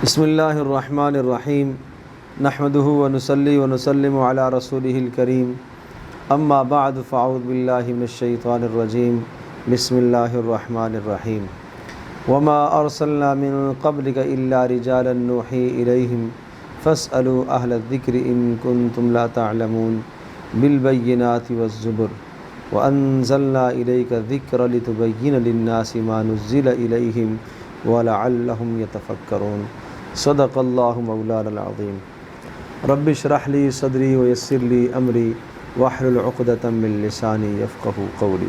بسم اللہ الرحمن الرحیم نحمده ونصلی ونسلم علی رسولہ الکریم اما بعد فاعوذ باللہ من الشیطان الرجیم بسم اللہ الرحمن الرحیم وما ارسلنا من قبلک الا رجالا نوحی الیہم فاسألوا اہل الذکر ان کنتم لا تعلمون بالبینات والزبر وانزلنا الیک الذکر لتبین للناس ما نزل الیہم ولعلہم یتفکرون صدق اللہ مولانا العظیم رب اشرح لی صدری ویسر لی امری واحلل عقدۃ من لسانی یفقہوا قولی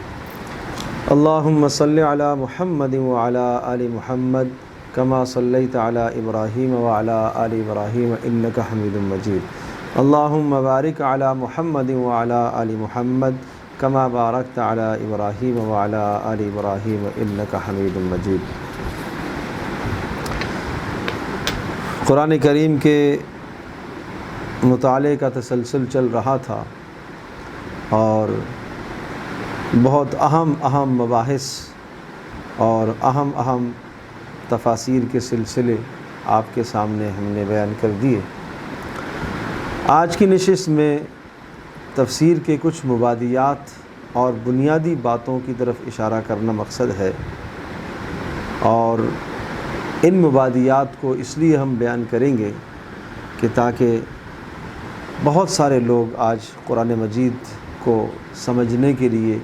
اللہم صل علی محمد وعلی آل محمد کما صلیت علی ابراہیم وعلی آل ابراہیم انک حمید مجید اللہم بارک علی محمد وعلی آل محمد کما بارکت علی ابراہیم وعلی آل ابراہیم انک حمید مجید۔ قرآن کریم کے مطالعے کا تسلسل چل رہا تھا اور بہت اہم مباحث اور اہم تفاسیر کے سلسلے آپ کے سامنے ہم نے بیان کر دیے۔ آج کی نشست میں تفسیر کے کچھ مبادیات اور بنیادی باتوں کی طرف اشارہ کرنا مقصد ہے، اور ان مبادیات کو اس لیے ہم بیان کریں گے کہ تاکہ بہت سارے لوگ آج قرآن مجید کو سمجھنے کے لیے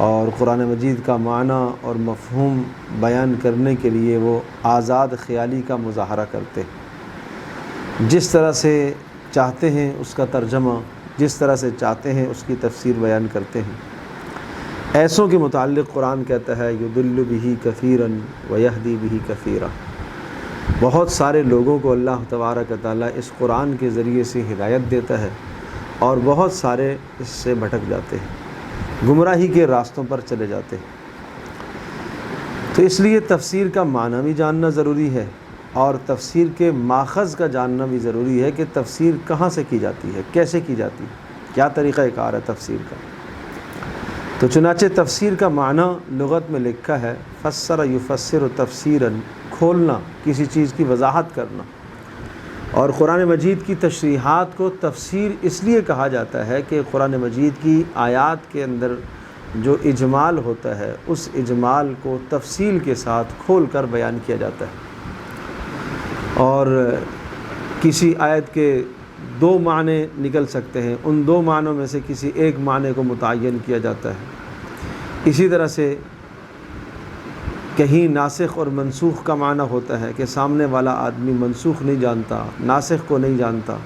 اور قرآن مجید کا معنی اور مفہوم بیان کرنے کے لیے وہ آزاد خیالی کا مظاہرہ کرتے ہیں، جس طرح سے چاہتے ہیں اس کا ترجمہ، جس طرح سے چاہتے ہیں اس کی تفسیر بیان کرتے ہیں۔ ایسوں کے متعلق قرآن کہتا ہے یضل بہ کثیرا ویہدی بہ کثیرا، بہت سارے لوگوں کو اللہ تبارک و تعالیٰ اس قرآن کے ذریعے سے ہدایت دیتا ہے اور بہت سارے اس سے بھٹک جاتے ہیں، گمراہی کے راستوں پر چلے جاتے ہیں۔ تو اس لیے تفسیر کا معنی بھی جاننا ضروری ہے اور تفسیر کے ماخذ کا جاننا بھی ضروری ہے کہ تفسیر کہاں سے کی جاتی ہے، کیسے کی جاتی ہے، کیا طریقہ کار ہے تفسیر کا۔ تو چنانچہ تفسیر کا معنی لغت میں لکھا ہے فسر یفسر تفسیرا، کھولنا، کسی چیز کی وضاحت کرنا، اور قرآن مجید کی تشریحات کو تفسیر اس لیے کہا جاتا ہے کہ قرآن مجید کی آیات کے اندر جو اجمال ہوتا ہے اس اجمال کو تفصیل کے ساتھ کھول کر بیان کیا جاتا ہے، اور کسی آیت کے دو معنی نکل سکتے ہیں، ان دو معنوں میں سے کسی ایک معنی کو متعین کیا جاتا ہے۔ اسی طرح سے کہیں ناسخ اور منسوخ کا معنی ہوتا ہے کہ سامنے والا آدمی منسوخ نہیں جانتا، ناسخ کو نہیں جانتا،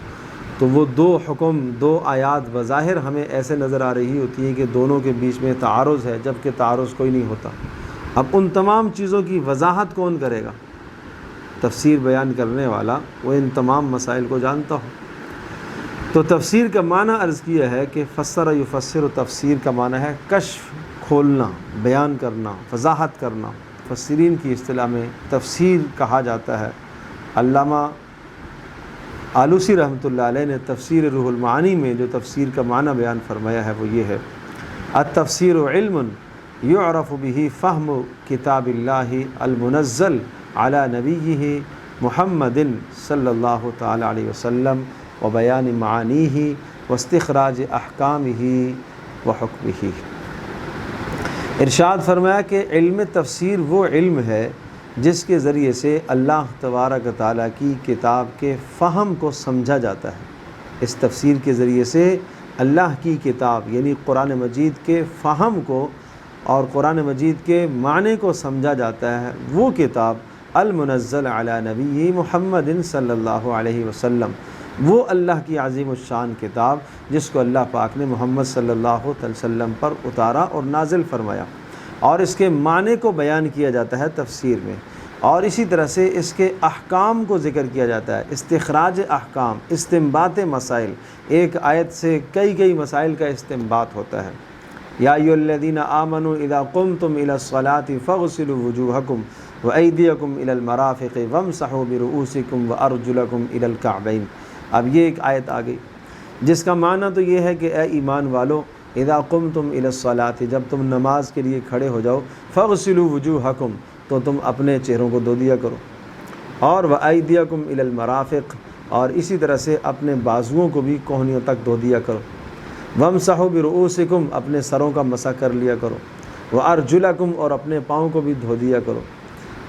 تو وہ دو حکم، دو آیات بظاہر ہمیں ایسے نظر آ رہی ہوتی ہیں کہ دونوں کے بیچ میں تعارض ہے، جبکہ تعارض کوئی نہیں ہوتا۔ اب ان تمام چیزوں کی وضاحت کون کرے گا؟ تفسیر بیان کرنے والا وہ ان تمام مسائل کو جانتا ہو۔ تو تفسیر کا معنی عرض کیا ہے کہ فسر یفسر، و تفسیر کا معنی ہے کشف، کھولنا، بیان کرنا، وضاحت کرنا۔ مفسرین کی اصطلاح میں تفسیر کہا جاتا ہے۔ علامہ آلوسی رحمۃ اللہ علیہ نے تفسیر روح المعانی میں جو تفسیر کا معنی بیان فرمایا ہے وہ یہ ہے التفسیر علم یعرف بہ فہم کتاب اللہ المنزل علی نبیہ محمد صلی اللہ تعالی علیہ وسلم و بیان معانیہ واستخراج احکامہ و حکمہ۔ ارشاد فرمایا کہ علم تفسیر وہ علم ہے جس کے ذریعے سے اللہ تبارک و تعالیٰ کی کتاب کے فہم کو سمجھا جاتا ہے۔ اس تفسیر کے ذریعے سے اللہ کی کتاب یعنی قرآن مجید کے فہم کو اور قرآن مجید کے معنی کو سمجھا جاتا ہے۔ وہ کتاب المنزل علی نبی محمد صلی اللہ علیہ وسلم، وہ اللہ کی عظیم الشان کتاب جس کو اللہ پاک نے محمد صلی اللہ علیہ وسلم پر اتارا اور نازل فرمایا، اور اس کے معنی کو بیان کیا جاتا ہے تفسیر میں، اور اسی طرح سے اس کے احکام کو ذکر کیا جاتا ہے، استخراج احکام، استنباط مسائل، ایک آیت سے کئی مسائل کا استنباط ہوتا ہے۔ یا ایھا الذین آمنوا اذا قمتم الی الصلاۃ فاغسلوا وجوہکم وایدیکم الی المرافق وامسحوا برؤوسکم وارجلکم الی الکعبین۔ اب یہ ایک آیت آ گئی جس کا معنی تو یہ ہے کہ اے ایمان والو، اذا قمتم الی الصلاۃ، جب تم نماز کے لیے کھڑے ہو جاؤ، فاغسلوا وجوہکم، تو تم اپنے چہروں کو دھو دیا کرو، اور وَأَيْدِيَكُمْ إِلَى الْمَرَافِقِ، اور اسی طرح سے اپنے بازوؤں کو بھی کوہنیوں تک دھو دیا کرو۔ وَامْسَحُوا بِرُؤُوسِكُمْ، اپنے سروں کا مسح کر لیا کرو۔ وَأَرْجُلَكُمْ، اور اپنے پاؤں کو بھی دھو دیا کرو،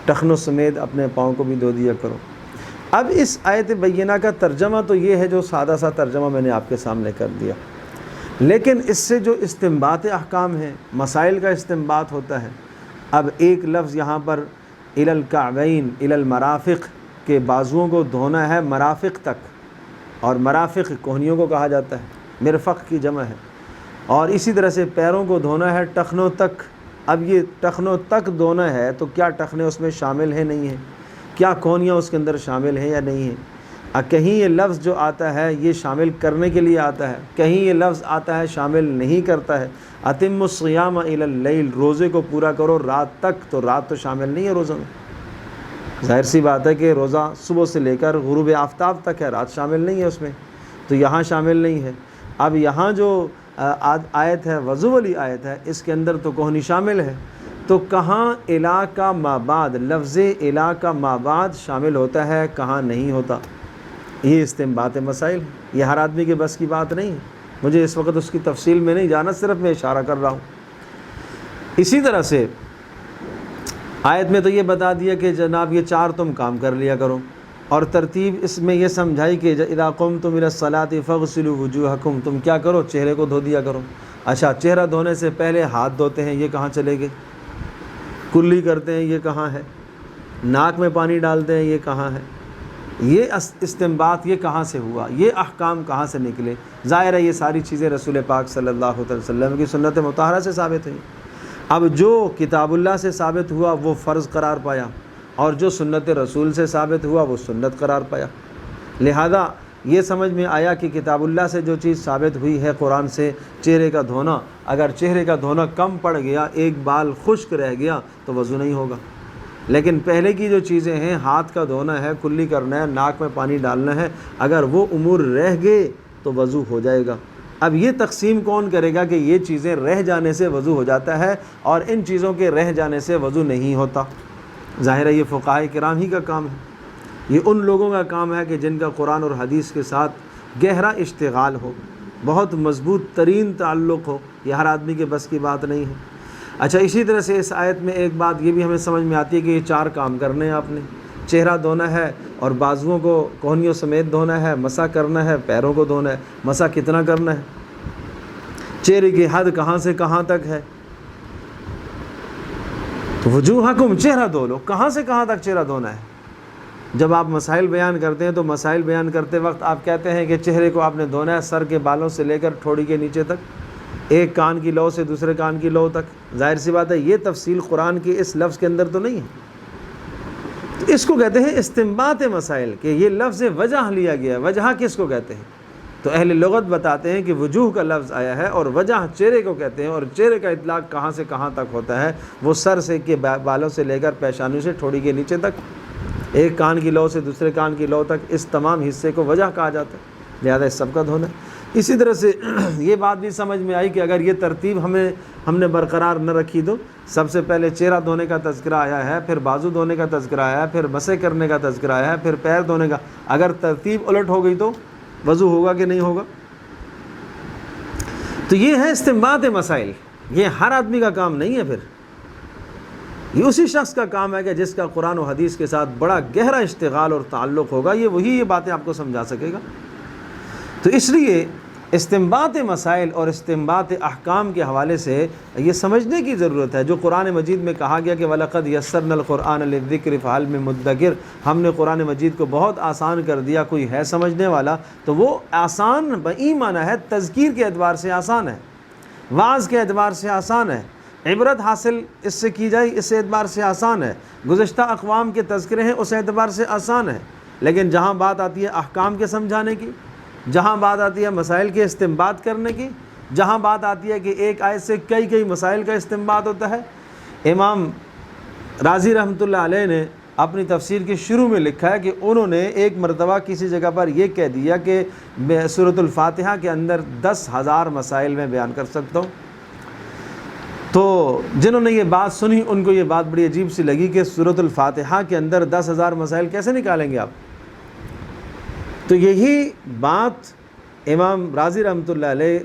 ٹخنوں سمیت اپنے پاؤں کو بھی دھو دیا کرو۔ اب اس آیت بینہ کا ترجمہ تو یہ ہے جو سادہ سا ترجمہ میں نے آپ کے سامنے کر دیا، لیکن اس سے جو استنباط احکام ہیں، مسائل کا استنباط ہوتا ہے۔ اب ایک لفظ یہاں پر الی الکعبین، الی المرافق، کے بازوؤں کو دھونا ہے مرافق تک، اور مرافق کوہنیوں کو کہا جاتا ہے، مرفق کی جمع ہے، اور اسی طرح سے پیروں کو دھونا ہے ٹخنوں تک۔ اب یہ ٹخنوں تک دھونا ہے تو کیا ٹخنے اس میں شامل ہیں نہیں ہیں، کیا کوہنیاں اس کے اندر شامل ہیں یا نہیں ہیں؟ کہیں یہ لفظ جو آتا ہے یہ شامل کرنے کے لیے آتا ہے، کہیں یہ لفظ آتا ہے شامل نہیں کرتا ہے۔ اتم الصیام الی اللیل، روزے کو پورا کرو رات تک، تو رات تو شامل نہیں ہے روزوں میں۔ ظاہر سی بات ہے کہ روزہ صبح سے لے کر غروب آفتاب تک ہے، رات شامل نہیں ہے اس میں، تو یہاں شامل نہیں ہے۔ اب یہاں جو آیت ہے وضو والی آیت ہے، اس کے اندر تو کوہنی شامل ہے، تو کہاں الا کا ما بعد، لفظ الا کا ما بعد شامل ہوتا ہے، کہاں نہیں ہوتا؟ یہ استنباط مسائل ہے، یہ ہر آدمی کے بس کی بات نہیں ہے، مجھے اس وقت اس کی تفصیل میں نہیں جانا، صرف میں اشارہ کر رہا ہوں۔ اسی طرح سے آیت میں تو یہ بتا دیا کہ جناب یہ چار تم کام کر لیا کرو، اور ترتیب اس میں یہ سمجھائی کہ اذا قمتم الى الصلاۃ فاغسلوا وجوہکم، تم کیا کرو، چہرے کو دھو دیا کرو۔ اچھا، چہرہ دھونے سے پہلے ہاتھ دھوتے ہیں، یہ کہاں چلے گئے؟ کلی کرتے ہیں، یہ کہاں ہے؟ ناک میں پانی ڈالتے ہیں، یہ کہاں ہے؟ یہ استنباط یہ کہاں سے ہوا؟ یہ احکام کہاں سے نکلے؟ ظاہر ہے یہ ساری چیزیں رسول پاک صلی اللہ علیہ وسلم کی سنت مطہرہ سے ثابت ہوئی۔ اب جو کتاب اللہ سے ثابت ہوا وہ فرض قرار پایا، اور جو سنت رسول سے ثابت ہوا وہ سنت قرار پایا۔ لہذا یہ سمجھ میں آیا کہ کتاب اللہ سے جو چیز ثابت ہوئی ہے قرآن سے، چہرے کا دھونا، اگر چہرے کا دھونا کم پڑ گیا، ایک بال خشک رہ گیا تو وضو نہیں ہوگا۔ لیکن پہلے کی جو چیزیں ہیں، ہاتھ کا دھونا ہے، کلی کرنا ہے، ناک میں پانی ڈالنا ہے، اگر وہ امور رہ گئے تو وضو ہو جائے گا۔ اب یہ تقسیم کون کرے گا کہ یہ چیزیں رہ جانے سے وضو ہو جاتا ہے اور ان چیزوں کے رہ جانے سے وضو نہیں ہوتا؟ ظاہر ہے یہ فقہاء کرام ہی کا کام ہے، یہ ان لوگوں کا کام ہے کہ جن کا قرآن اور حدیث کے ساتھ گہرا اشتغال ہو، بہت مضبوط ترین تعلق ہو، یہ ہر آدمی کے بس کی بات نہیں ہے۔ اچھا، اسی طرح سے اس آیت میں ایک بات یہ بھی ہمیں سمجھ میں آتی ہے کہ یہ چار کام کرنے ہیں آپ نے، چہرہ دھونا ہے اور بازوؤں کو کوہنیوں سمیت دھونا ہے، مسح کرنا ہے، پیروں کو دھونا ہے۔ مسح کتنا کرنا ہے؟ چہرے کی حد کہاں سے کہاں تک ہے؟ تو وجوہکم، چہرہ دھو لو، کہاں سے کہاں تک چہرہ دھونا ہے؟ جب آپ مسائل بیان کرتے ہیں تو مسائل بیان کرتے وقت آپ کہتے ہیں کہ چہرے کو آپ نے دھونا ہے سر کے بالوں سے لے کر ٹھوڑی کے نیچے تک، ایک کان کی لو سے دوسرے کان کی لو تک۔ ظاہر سی بات ہے یہ تفصیل قرآن کے اس لفظ کے اندر تو نہیں ہے، تو اس کو کہتے ہیں استنباط مسائل، کہ یہ لفظ وجہ لیا گیا ہے۔ وجہ کس کو کہتے ہیں؟ تو اہل لغت بتاتے ہیں کہ وجوہ کا لفظ آیا ہے اور وجہ چہرے کو کہتے ہیں، اور چہرے کا اطلاق کہاں سے کہاں تک ہوتا ہے؟ وہ سر سے کے بالوں سے لے کر پیشانی سے ٹھوڑی کے نیچے تک، ایک کان کی لو سے دوسرے کان کی لو تک، اس تمام حصے کو وجہ کہا جاتا ہے، لہذا اس سب کا دھونا ہے۔ اسی طرح سے یہ بات بھی سمجھ میں آئی کہ اگر یہ ترتیب ہم نے برقرار نہ رکھی تو سب سے پہلے چہرہ دھونے کا تذکرہ آیا ہے، پھر بازو دھونے کا تذکرہ آیا ہے، پھر مسح کرنے کا تذکرہ آیا ہے، پھر پیر دھونے کا، اگر ترتیب الٹ ہو گئی تو وضو ہوگا کہ نہیں ہوگا؟ تو یہ ہے استنباط مسائل، یہ ہر آدمی کا کام نہیں ہے، پھر یہ اسی شخص کا کام ہے کہ جس کا قرآن و حدیث کے ساتھ بڑا گہرا اشتغال اور تعلق ہوگا، وہی یہ باتیں آپ کو سمجھا سکے گا۔ تو اس لیے استنباط مسائل اور استنباط احکام کے حوالے سے یہ سمجھنے کی ضرورت ہے، جو قرآن مجید میں کہا گیا کہ وَلَقَدْ يَسَّرْنَا الْقُرْآنَ لِلذِّكْرِ فَهَلْ مِن مُدَّكِرٍ، ہم نے قرآن مجید کو بہت آسان کر دیا، کوئی ہے سمجھنے والا؟ تو وہ آسان بئی معنی ہے، تذکیر کے اعتبار سے آسان ہے، وعظ کے اعتبار سے آسان ہے، عبرت حاصل اس سے کی جائے اس اعتبار سے آسان ہے، گزشتہ اقوام کے تذکرے ہیں اس اعتبار سے آسان ہے۔ لیکن جہاں بات آتی ہے احکام کے سمجھانے کی، جہاں بات آتی ہے مسائل کے استنباط کرنے کی، جہاں بات آتی ہے کہ ایک آیت سے کئی مسائل کا استنباط ہوتا ہے، امام رازی رحمۃ اللہ علیہ نے اپنی تفسیر کے شروع میں لکھا ہے کہ انہوں نے ایک مرتبہ کسی جگہ پر یہ کہہ دیا کہ سورۃ الفاتحہ کے اندر 10,000 مسائل میں بیان کر سکتا ہوں۔ تو جنہوں نے یہ بات سنی ان کو یہ بات بڑی عجیب سی لگی کہ سورۃ الفاتحہ کے اندر 10,000 مسائل کیسے نکالیں گے آپ؟ تو یہی بات امام رازی رحمۃ اللہ علیہ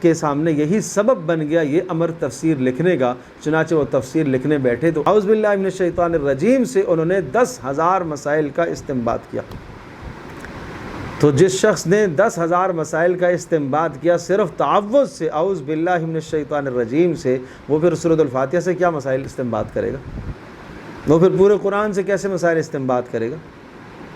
کے سامنے یہی سبب بن گیا یہ امر تفسیر لکھنے کا، چنانچہ وہ تفسیر لکھنے بیٹھے تو اعوذ باللہ من الشیطان الرجیم سے انہوں نے 10,000 مسائل کا استنباط کیا۔ تو جس شخص نے 10,000 مسائل کا استنباط کیا صرف تعوذ سے، اعوذ باللہ من الشیطان الرجیم سے، وہ پھر سورۃ الفاتحہ سے کیا مسائل استنباط کرے گا؟ وہ پھر پورے قرآن سے کیسے مسائل استنباط کرے گا؟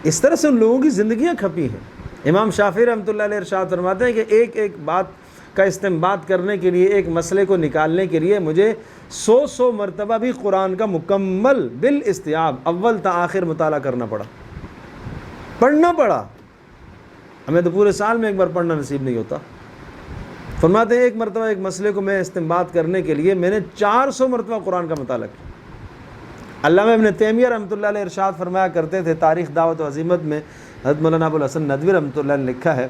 اس طرح سے ان لوگوں کی زندگیاں کھپی ہیں۔ امام شافعی رحمۃ اللہ علیہ ارشاد فرماتے ہیں کہ ایک ایک بات کا استنباط کرنے کے لیے، ایک مسئلے کو نکالنے کے لیے مجھے 100 مرتبہ بھی قرآن کا مکمل بالاستیعاب اول تا آخر مطالعہ کرنا پڑھنا پڑا۔ ہمیں تو پورے سال میں ایک بار پڑھنا نصیب نہیں ہوتا۔ فرماتے ہیں ایک مرتبہ ایک مسئلے کو میں استنباط کرنے کے لیے میں نے 400 مرتبہ قرآن کا مطالعہ کیا۔ علامہ ابن تیمیہ رحمۃ اللہ علیہ ارشاد فرمایا کرتے تھے، تاریخ دعوت و عزیمت میں حضرت مولانا ابو الحسن ندوی رحمۃ اللہ نے لکھا ہے،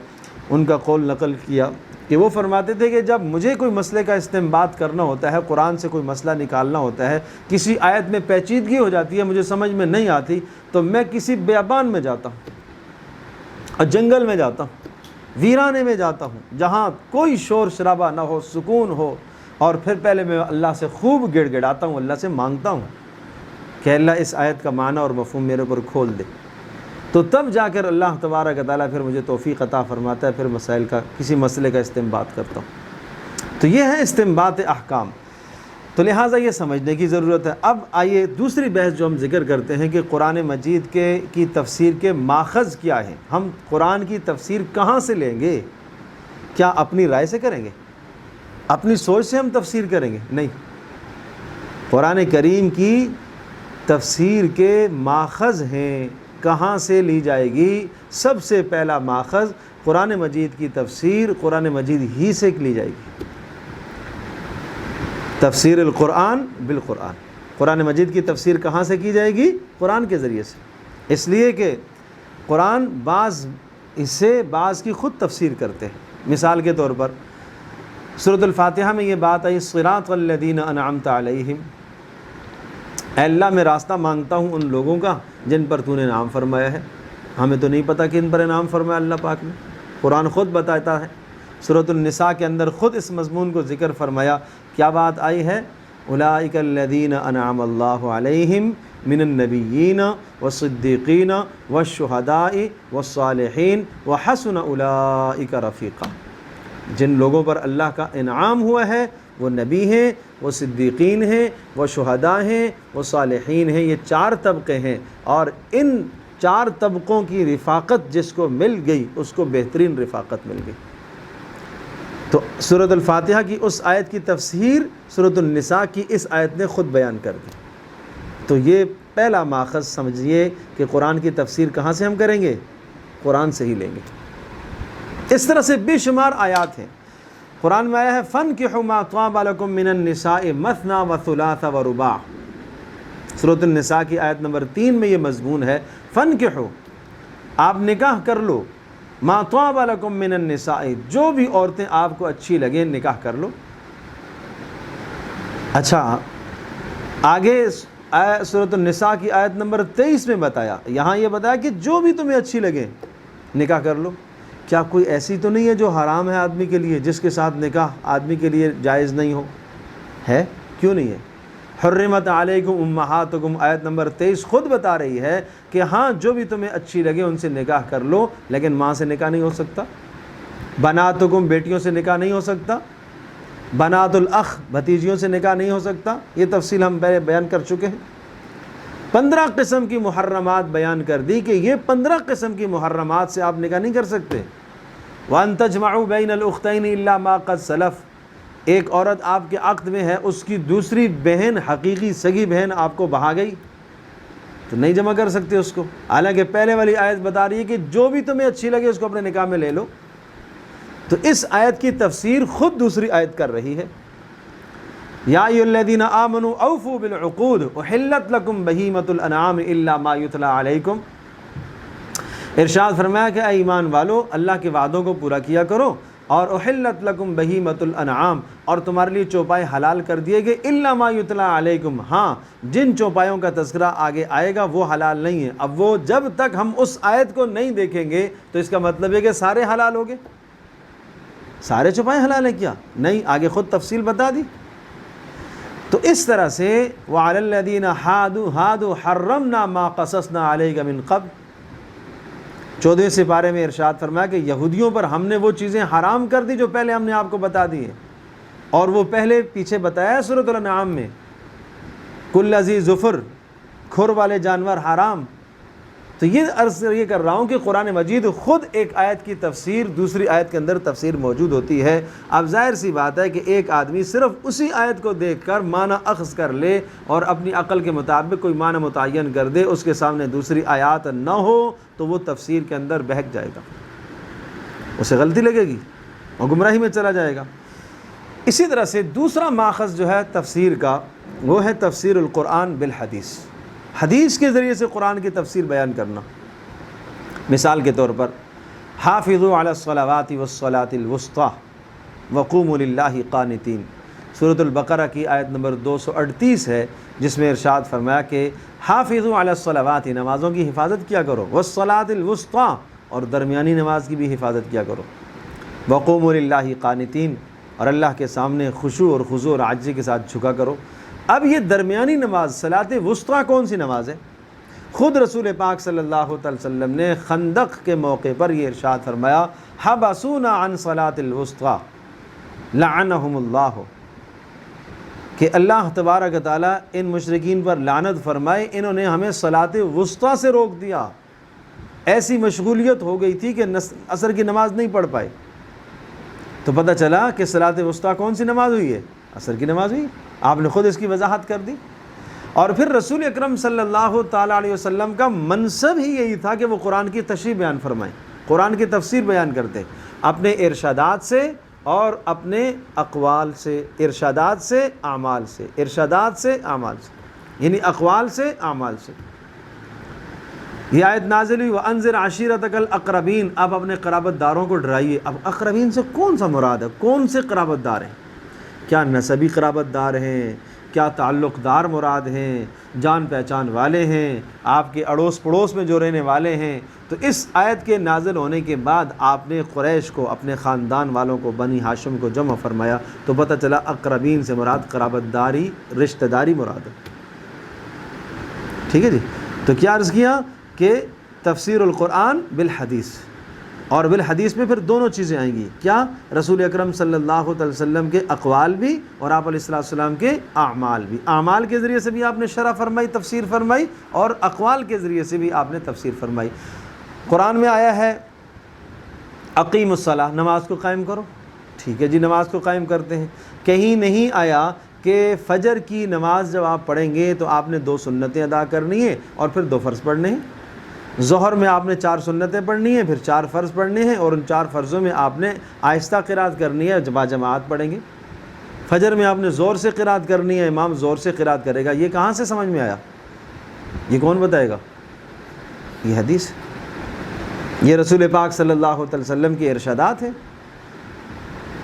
ان کا قول نقل کیا کہ وہ فرماتے تھے کہ جب مجھے کوئی مسئلے کا استنباط کرنا ہوتا ہے، قرآن سے کوئی مسئلہ نکالنا ہوتا ہے، کسی آیت میں پیچیدگی ہو جاتی ہے، مجھے سمجھ میں نہیں آتی، تو میں کسی بیابان میں جاتا ہوں اور جنگل میں جاتا ہوں، ویرانے میں جاتا ہوں جہاں کوئی شور شرابہ نہ ہو، سکون ہو، اور پھر پہلے میں اللہ سے خوب گڑ گڑاتا ہوں، اللہ سے مانگتا ہوں کہ اللہ اس آیت کا معنی اور مفہوم میرے اوپر کھول دے۔ تو تب جا کر اللہ تبارک و تعالیٰ پھر مجھے توفیق عطا فرماتا ہے، پھر مسائل کا کسی مسئلے کا استنباط کرتا ہوں۔ تو یہ ہے استنباط احکام۔ تو لہٰذا یہ سمجھنے کی ضرورت ہے۔ اب آئیے دوسری بحث جو ہم ذکر کرتے ہیں کہ قرآن مجید کی تفسیر کے ماخذ کیا ہیں۔ ہم قرآن کی تفسیر کہاں سے لیں گے؟ کیا اپنی رائے سے کریں گے؟ اپنی سوچ سے ہم تفسیر کریں گے؟ نہیں، قرآن کریم کی تفسیر کے ماخذ ہیں، کہاں سے لی جائے گی؟ سب سے پہلا ماخذ قرآن مجید کی تفسیر قرآن مجید ہی سے لی جائے گی۔ تفسیر القرآن بالقرآن، قرآن مجید کی تفسیر کہاں سے کی جائے گی؟ قرآن کے ذریعے سے، اس لیے کہ قرآن بعض کی خود تفسیر کرتے ہیں۔ مثال کے طور پر سورۃ الفاتحہ میں یہ بات آئی، صراط الذین انعمت علیہم، اے اللہ میں راستہ مانگتا ہوں ان لوگوں کا جن پر تو نے انعام فرمایا ہے۔ ہمیں تو نہیں پتہ کہ ان پر انعام فرمایا اللہ پاک نے، قرآن خود بتاتا ہے۔ سورۃ النساء کے اندر خود اس مضمون کو ذکر فرمایا، کیا بات آئی ہے؟ اولئک الذین انعم اللہ علیہم من النبیین والصدیقین والشہداء والصالحین وحسن اولئک رفیقا۔ جن لوگوں پر اللہ کا انعام ہوا ہے وہ نبی ہیں، وہ صدیقین ہیں، وہ شہداء ہیں، وہ صالحین ہیں۔ یہ 4 طبقے ہیں، اور ان 4 طبقوں کی رفاقت جس کو مل گئی اس کو بہترین رفاقت مل گئی۔ تو سورۃ الفاتحہ کی اس آیت کی تفسیر سورۃ النساء کی اس آیت نے خود بیان کر دی۔ تو یہ پہلا ماخذ سمجھیے کہ قرآن کی تفسیر کہاں سے ہم کریں گے؟ قرآن سے ہی لیں گے۔ اس طرح سے بے شمار آیات ہیں قرآن میں آیا ہے، فَانْكِحُوا مَا طَابَ لَكُم مِّنَ النِّسَاءِ مَثْنَىٰ وَثُلَاثَ وَرُبَاعَ۔ سورۃ النساء کی آیت نمبر 3 میں یہ مضمون ہے، فَانْكِحُوا، آپ نکاح کر لو، مَا طَابَ لَكُم مِّنَ النِّسَاءِ، جو بھی عورتیں آپ کو اچھی لگیں نکاح کر لو۔ اچھا، آگے سورۃ النساء کی آیت نمبر 23 میں بتایا، یہاں یہ بتایا کہ جو بھی تمہیں اچھی لگے نکاح کر لو۔ کیا کوئی ایسی تو نہیں ہے جو حرام ہے آدمی کے لیے، جس کے ساتھ نکاح آدمی کے لیے جائز نہیں ہو؟ ہے، کیوں نہیں ہے؟ حرمت علیکم امہاتکم، آیت نمبر 23 خود بتا رہی ہے کہ ہاں جو بھی تمہیں اچھی لگے ان سے نکاح کر لو، لیکن ماں سے نکاح نہیں ہو سکتا، بناتکم بیٹیوں سے نکاح نہیں ہو سکتا، بنات الاخ بھتیجیوں سے نکاح نہیں ہو سکتا۔ یہ تفصیل ہم پہلے بیان کر چکے ہیں۔ 15 قسم کی محرمات بیان کر دی کہ یہ 15 قسم کی محرمات سے آپ نکاح نہیں کر سکتے۔ وَأَن تَجْمَعُوا بَيْنَ الْأُخْتَيْنِ إِلَّا مَا قَدْ سَلَفَ، ایک عورت آپ کے عقد میں ہے، اس کی دوسری بہن، حقیقی سگی بہن آپ کو بہا گئی تو نہیں جمع کر سکتے اس کو، حالانکہ پہلے والی آیت بتا رہی ہے کہ جو بھی تمہیں اچھی لگے اس کو اپنے نکاح میں لے لو۔ تو اس آیت کی تفسیر خود دوسری آیت کر رہی ہے، یا ایھا الذین آمنوا اوفوا بالعقود احلت لکم بہیمۃ الانعام الا ما یتلی علیکم۔ ارشاد فرمایا کہ اے ایمان والو، اللہ کے وعدوں کو پورا کیا کرو، اور احلت لکم بہیمۃ الانعام، اور تمہارے لیے چوپائے حلال کر دیے گئے، الا ما یتلی علیکم، ہاں جن چوپایوں کا تذکرہ آگے آئے گا وہ حلال نہیں ہے۔ اب وہ جب تک ہم اس آیت کو نہیں دیکھیں گے تو اس کا مطلب ہے کہ سارے حلال ہو گئے، سارے چوپائے حلال ہیں کیا؟ نہیں، آگے خود تفصیل بتا دی۔ تو اس طرح سے وعلی الذین ہادوا حرمنا ما قصصنا علیک من قبل، 14ویں سپارے میں ارشاد فرمایا کہ یہودیوں پر ہم نے وہ چیزیں حرام کر دی جو پہلے ہم نے آپ کو بتا دی ہیں، اور وہ پہلے پیچھے بتایا ہے سورۃ الانعام میں، کل ذی ظفر، کھر والے جانور حرام۔ تو یہ عرض یہ کر رہا ہوں کہ قرآن مجید خود ایک آیت کی تفسیر دوسری آیت کے اندر تفسیر موجود ہوتی ہے۔ اب ظاہر سی بات ہے کہ ایک آدمی صرف اسی آیت کو دیکھ کر معنی اخذ کر لے اور اپنی عقل کے مطابق کوئی معنی متعین کر دے، اس کے سامنے دوسری آیات نہ ہو تو وہ تفسیر کے اندر بہک جائے گا، اسے غلطی لگے گی اور گمراہی میں چلا جائے گا۔ اسی طرح سے دوسرا ماخذ جو ہے تفسیر کا وہ ہے تفسیر القرآن بالحدیث، حدیث کے ذریعے سے قرآن کی تفسیر بیان کرنا۔ مثال کے طور پر حافظوا علی الصلوات والصلاۃ الوسطی وقوموا للہ قانتین، سورۃ البقرہ کی آیت نمبر 238 ہے، جس میں ارشاد فرمایا کہ حافظوا علی الصلوات، نمازوں کی حفاظت کیا کرو، والصلاۃ الوسطی، اور درمیانی نماز کی بھی حفاظت کیا کرو، وقوموا للہ قانتین، اور اللہ کے سامنے خشوع اور خضوع اور عاجزی کے ساتھ جھکا کرو۔ اب یہ درمیانی نماز صلاۃ وسطیٰ کون سی نماز ہے؟ خود رسول پاک صلی اللہ علیہ وسلم نے خندق کے موقع پر یہ ارشاد فرمایا، حبسونا عن صلاۃ الوسطیٰ لعنہم اللہ، کہ اللہ تبارک تعالیٰ ان مشرکین پر لعنت فرمائے، انہوں نے ہمیں صلاۃ وسطیٰ سے روک دیا، ایسی مشغولیت ہو گئی تھی کہ عصر کی نماز نہیں پڑھ پائے۔ تو پتہ چلا کہ صلاۃ وسطیٰ کون سی نماز ہوئی ہے؟ عصر کی نماز ہوئی، آپ نے خود اس کی وضاحت کر دی۔ اور پھر رسول اکرم صلی اللہ تعالیٰ علیہ وسلم کا منصب ہی یہی تھا کہ وہ قرآن کی تشریح بیان فرمائیں، قرآن کی تفسیر بیان کرتے، اپنے ارشادات سے اور اپنے اقوال سے، ارشادات سے اعمال سے، ارشادات سے اعمال سے، یعنی اقوال سے اعمال سے۔ یہ آیت نازل ہوئی وَأَنذِرْ عَشِيرَتَكَ الْأَقْرَبِينَ، اب اپنے قرابت داروں کو ڈرائیے۔ اب اقربین سے کون سا مراد ہے؟ کون سے قرابت دار ہیں؟ کیا نسبی قرابت دار ہیں؟ کیا تعلق دار مراد ہیں؟ جان پہچان والے ہیں؟ آپ کے اڑوس پڑوس میں جو رہنے والے ہیں؟ تو اس آیت کے نازل ہونے کے بعد آپ نے قریش کو، اپنے خاندان والوں کو، بنی ہاشم کو جمع فرمایا، تو پتہ چلا اقربین سے مراد قرابت داری، رشتہ داری مراد ہے۔ ٹھیک ہے جی؟ تو کیا عرض کیا کہ تفسیر القرآن بالحدیث، اور بالحدیث میں پھر دونوں چیزیں آئیں گی، کیا؟ رسول اکرم صلی اللہ علیہ وسلم کے اقوال بھی اور آپ علیہ السلام کے اعمال بھی، اعمال کے ذریعے سے بھی آپ نے شرح فرمائی، تفسیر فرمائی، اور اقوال کے ذریعے سے بھی آپ نے تفسیر فرمائی۔ قرآن میں آیا ہے اقیم الصلاۃ، نماز کو قائم کرو، ٹھیک ہے جی، نماز کو قائم کرتے ہیں۔ کہیں نہیں آیا کہ فجر کی نماز جب آپ پڑھیں گے تو آپ نے 2 سنتیں ادا کرنی ہیں اور پھر 2 فرض پڑھنے ہیں۔ ظہر میں آپ نے 4 سنتیں پڑھنی ہیں، پھر 4 فرض پڑھنے ہیں، اور ان 4 فرضوں میں آپ نے آہستہ قرات کرنی ہے، جماعت پڑھیں گے۔ فجر میں آپ نے زور سے قرات کرنی ہے، امام زور سے قرات کرے گا۔ یہ کہاں سے سمجھ میں آیا؟ یہ کون بتائے گا؟ یہ حدیث، یہ رسول پاک صلی اللہ علیہ وسلم کے ارشادات ہیں۔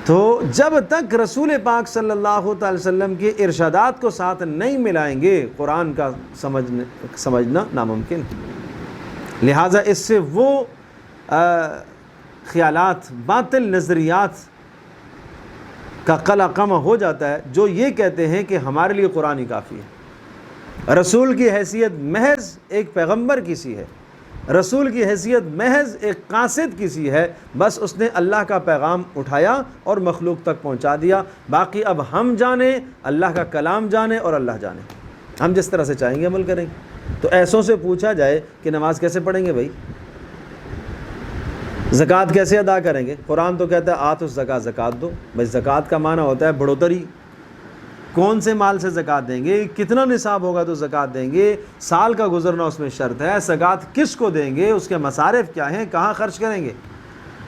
تو جب تک رسول پاک صلی اللہ علیہ وسلم کے ارشادات کو ساتھ نہیں ملائیں گے، قرآن کا سمجھنا ناممکن۔ لہٰذا اس سے وہ خیالات، باطل نظریات کا قلع قم ہو جاتا ہے جو یہ کہتے ہیں کہ ہمارے لیے قرآن ہی کافی ہے، رسول کی حیثیت محض ایک پیغمبر کی سی ہے، رسول کی حیثیت محض ایک قاصد کی سی ہے، بس اس نے اللہ کا پیغام اٹھایا اور مخلوق تک پہنچا دیا، باقی اب ہم جانیں، اللہ کا کلام جانیں اور اللہ جانے، ہم جس طرح سے چاہیں گے عمل کریں گے۔ تو ایسوں سے پوچھا جائے کہ نماز کیسے پڑھیں گے بھائی، زکوٰۃ کیسے ادا کریں گے؟ قرآن تو کہتا ہے آتوا الزکاۃ، زکوٰۃ دو۔ بھائی زکوٰۃ کا معنی ہوتا ہے بڑھوتری، کون سے مال سے زکوٰۃ دیں گے، کتنا نصاب ہوگا تو زکوٰۃ دیں گے، سال کا گزرنا اس میں شرط ہے، زکوٰۃ کس کو دیں گے، اس کے مصارف کیا ہیں، کہاں خرچ کریں گے،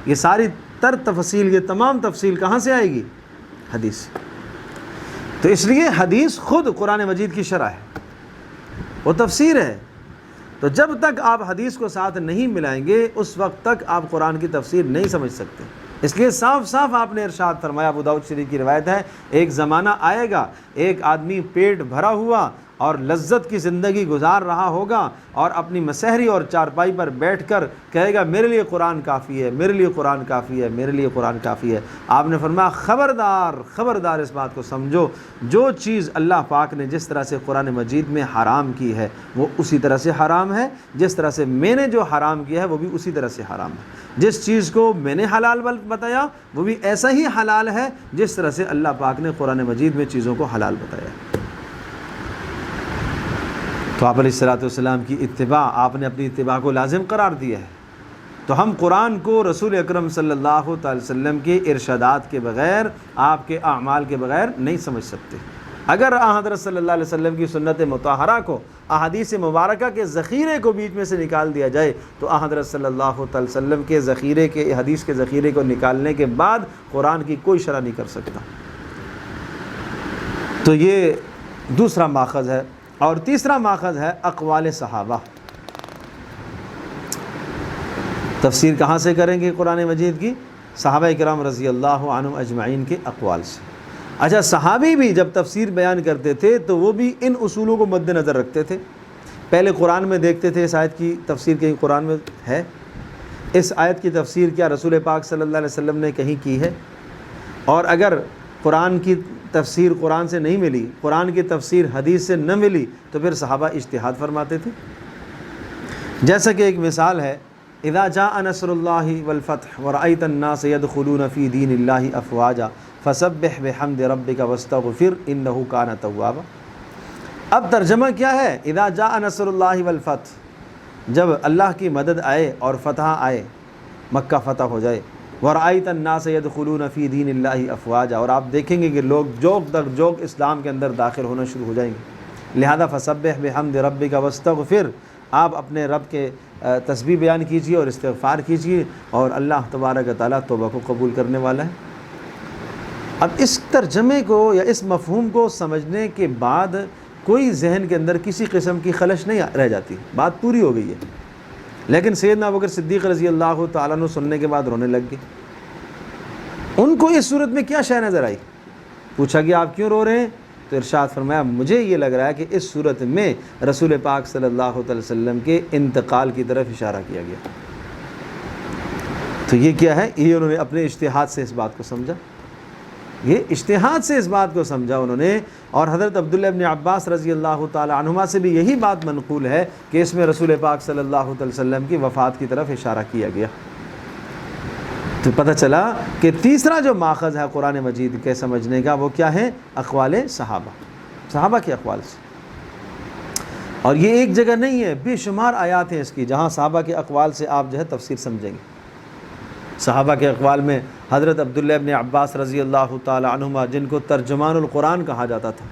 یہ ساری تفصیل، یہ تمام تفصیل کہاں سے آئے گی؟ حدیث۔ تو اس لیے حدیث خود قرآن مجید کی شرح ہے، وہ تفسیر ہے۔ تو جب تک آپ حدیث کو ساتھ نہیں ملائیں گے اس وقت تک آپ قرآن کی تفسیر نہیں سمجھ سکتے۔ اس لیے صاف صاف آپ نے ارشاد فرمایا، ابو داؤد شریف کی روایت ہے، ایک زمانہ آئے گا ایک آدمی پیٹ بھرا ہوا اور لذت کی زندگی گزار رہا ہوگا اور اپنی مسحری اور چارپائی پر بیٹھ کر کہے گا میرے لیے قرآن کافی ہے، میرے لیے قرآن کافی ہے، میرے لیے قرآن کافی ہے۔ آپ نے فرمایا خبردار خبردار اس بات کو سمجھو، جو چیز اللہ پاک نے جس طرح سے قرآن مجید میں حرام کی ہے وہ اسی طرح سے حرام ہے، جس طرح سے میں نے جو حرام کیا ہے وہ بھی اسی طرح سے حرام ہے، جس چیز کو میں نے حلال بتایا وہ بھی ایسا ہی حلال ہے جس طرح سے اللہ پاک نے قرآن مجید میں چیزوں کو حلال بتایا۔ تو آپ علیہ الصلوۃ والسلام کی اتباع، آپ نے اپنی اتباع کو لازم قرار دیا ہے۔ تو ہم قرآن کو رسول اکرم صلی اللہ تعالی وسلم کے ارشادات کے بغیر، آپ کے اعمال کے بغیر نہیں سمجھ سکتے۔ اگر حضرت صلی اللہ علیہ وسلم کی سنت مطہرہ کو، احادیث مبارکہ کے ذخیرے کو بیچ میں سے نکال دیا جائے تو حضرت صلی اللہ تعالی وسلم کے ذخیرے کے، حدیث کے ذخیرے کو نکالنے کے بعد قرآن کی کوئی شرح نہیں کر سکتا۔ تو یہ دوسرا ماخذ ہے۔ اور تیسرا ماخذ ہے اقوال صحابہ۔ تفسیر کہاں سے کریں گے قرآن مجید کی؟ صحابہ کرام رضی اللہ عنہم اجمعین کے اقوال سے۔ اچھا، صحابی بھی جب تفسیر بیان کرتے تھے تو وہ بھی ان اصولوں کو مد نظر رکھتے تھے۔ پہلے قرآن میں دیکھتے تھے اس آیت کی تفسیر کہیں قرآن میں ہے، اس آیت کی تفسیر کیا رسول پاک صلی اللہ علیہ وسلم نے کہیں کی ہے، اور اگر قرآن کی تفسیر قرآن سے نہیں ملی، قرآن کی تفسیر حدیث سے نہ ملی تو پھر صحابہ اجتہاد فرماتے تھے۔ جیسا کہ ایک مثال ہے، اذا جاء نصر اللہ والفتح ورأیت الناس يدخلون فی دین اللہ افواجا فسبح بحمد ربک واستغفر انہ کان توابا۔ اب ترجمہ کیا ہے؟ اذا جاء نصر اللہ والفتح، جب اللہ کی مدد آئے اور فتح آئے، مکہ فتح ہو جائے، وَرَأَيْتَ النَّاسَ يَدْخُلُونَ فِي دِينِ اللَّهِ أَفْوَاجًا، اور آپ دیکھیں گے کہ لوگ جوک در جوک اسلام کے اندر داخل ہونا شروع ہو جائیں گے، لہذا فَسَبِّحْ بِحَمْدِ رَبِّكَ وَاسْتَغْفِرْ، آپ اپنے رب کے تسبیح بیان کیجیے اور استغفار کیجیے، اور اللہ تبارک و تعالیٰ توبہ کو قبول کرنے والا ہے۔ اب اس ترجمے کو یا اس مفہوم کو سمجھنے کے بعد کوئی ذہن کے اندر کسی قسم کی خلش نہیں رہ جاتی، بات پوری ہو گئی ہے۔ لیکن سیدنا ابوبکر صدیق رضی اللہ تعالیٰ عنہ سننے کے بعد رونے لگ گئے۔ ان کو اس صورت میں کیا شے نظر آئی؟ پوچھا کہ آپ کیوں رو رہے ہیں؟ تو ارشاد فرمایا مجھے یہ لگ رہا ہے کہ اس صورت میں رسول پاک صلی اللہ علیہ وسلم کے انتقال کی طرف اشارہ کیا گیا۔ تو یہ کیا ہے؟ یہ انہوں نے اپنے اجتہاد سے اس بات کو سمجھا، یہ اجتہاد سے اس بات کو سمجھا انہوں نے۔ اور حضرت عبداللہ ابن عباس رضی اللہ تعالی عنہما سے بھی یہی بات منقول ہے کہ اس میں رسول پاک صلی اللہ علیہ وسلم کی وفات کی طرف اشارہ کیا گیا۔ تو پتہ چلا کہ تیسرا جو ماخذ ہے قرآن مجید کے سمجھنے کا وہ کیا ہے؟ اقوال صحابہ، صحابہ کے اقوال سے۔ اور یہ ایک جگہ نہیں ہے، بے شمار آیات ہیں اس کی جہاں صحابہ کے اقوال سے آپ جو ہے تفسیر سمجھیں گے۔ صحابہ کے اقوال میں حضرت عبداللہ ابن عباس رضی اللہ تعالی عنہما، جن کو ترجمان القرآن کہا جاتا تھا،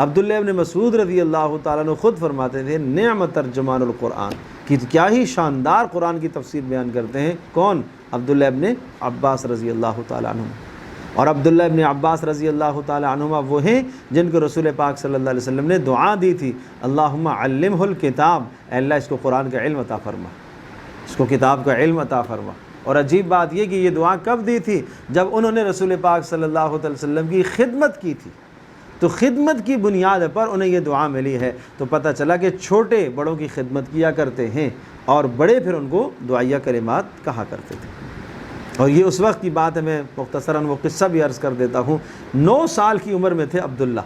عبداللہ ابن مسعود رضی اللہ تعالیٰ عنہ خود فرماتے تھے نعم ترجمان القرآن، کہ کیا ہی شاندار قرآن کی تفسیر بیان کرتے ہیں۔ کون؟ عبداللہ ابن عباس رضی اللہ تعالیٰ عنہ۔ اور عبداللہ ابن عباس رضی اللہ تعالیٰ عنہما وہ ہیں جن کو رسول پاک صلی اللہ علیہ وسلم نے دعا دی تھی، اللہم علمہ الکتاب، اے اللہ اس کو قرآن کا علم عطا فرما، اس کو کتاب کا علم عطا فرما۔ اور عجیب بات یہ کہ یہ دعا کب دی تھی؟ جب انہوں نے رسول پاک صلی اللہ علیہ وسلم کی خدمت کی تھی، تو خدمت کی بنیاد پر انہیں یہ دعا ملی ہے۔ تو پتہ چلا کہ چھوٹے بڑوں کی خدمت کیا کرتے ہیں اور بڑے پھر ان کو دعائیہ کلمات کہا کرتے تھے۔ اور یہ اس وقت کی بات ہے، میں مختصراً وہ قصہ بھی عرض کر دیتا ہوں۔ 9 سال کی عمر میں تھے عبداللہ،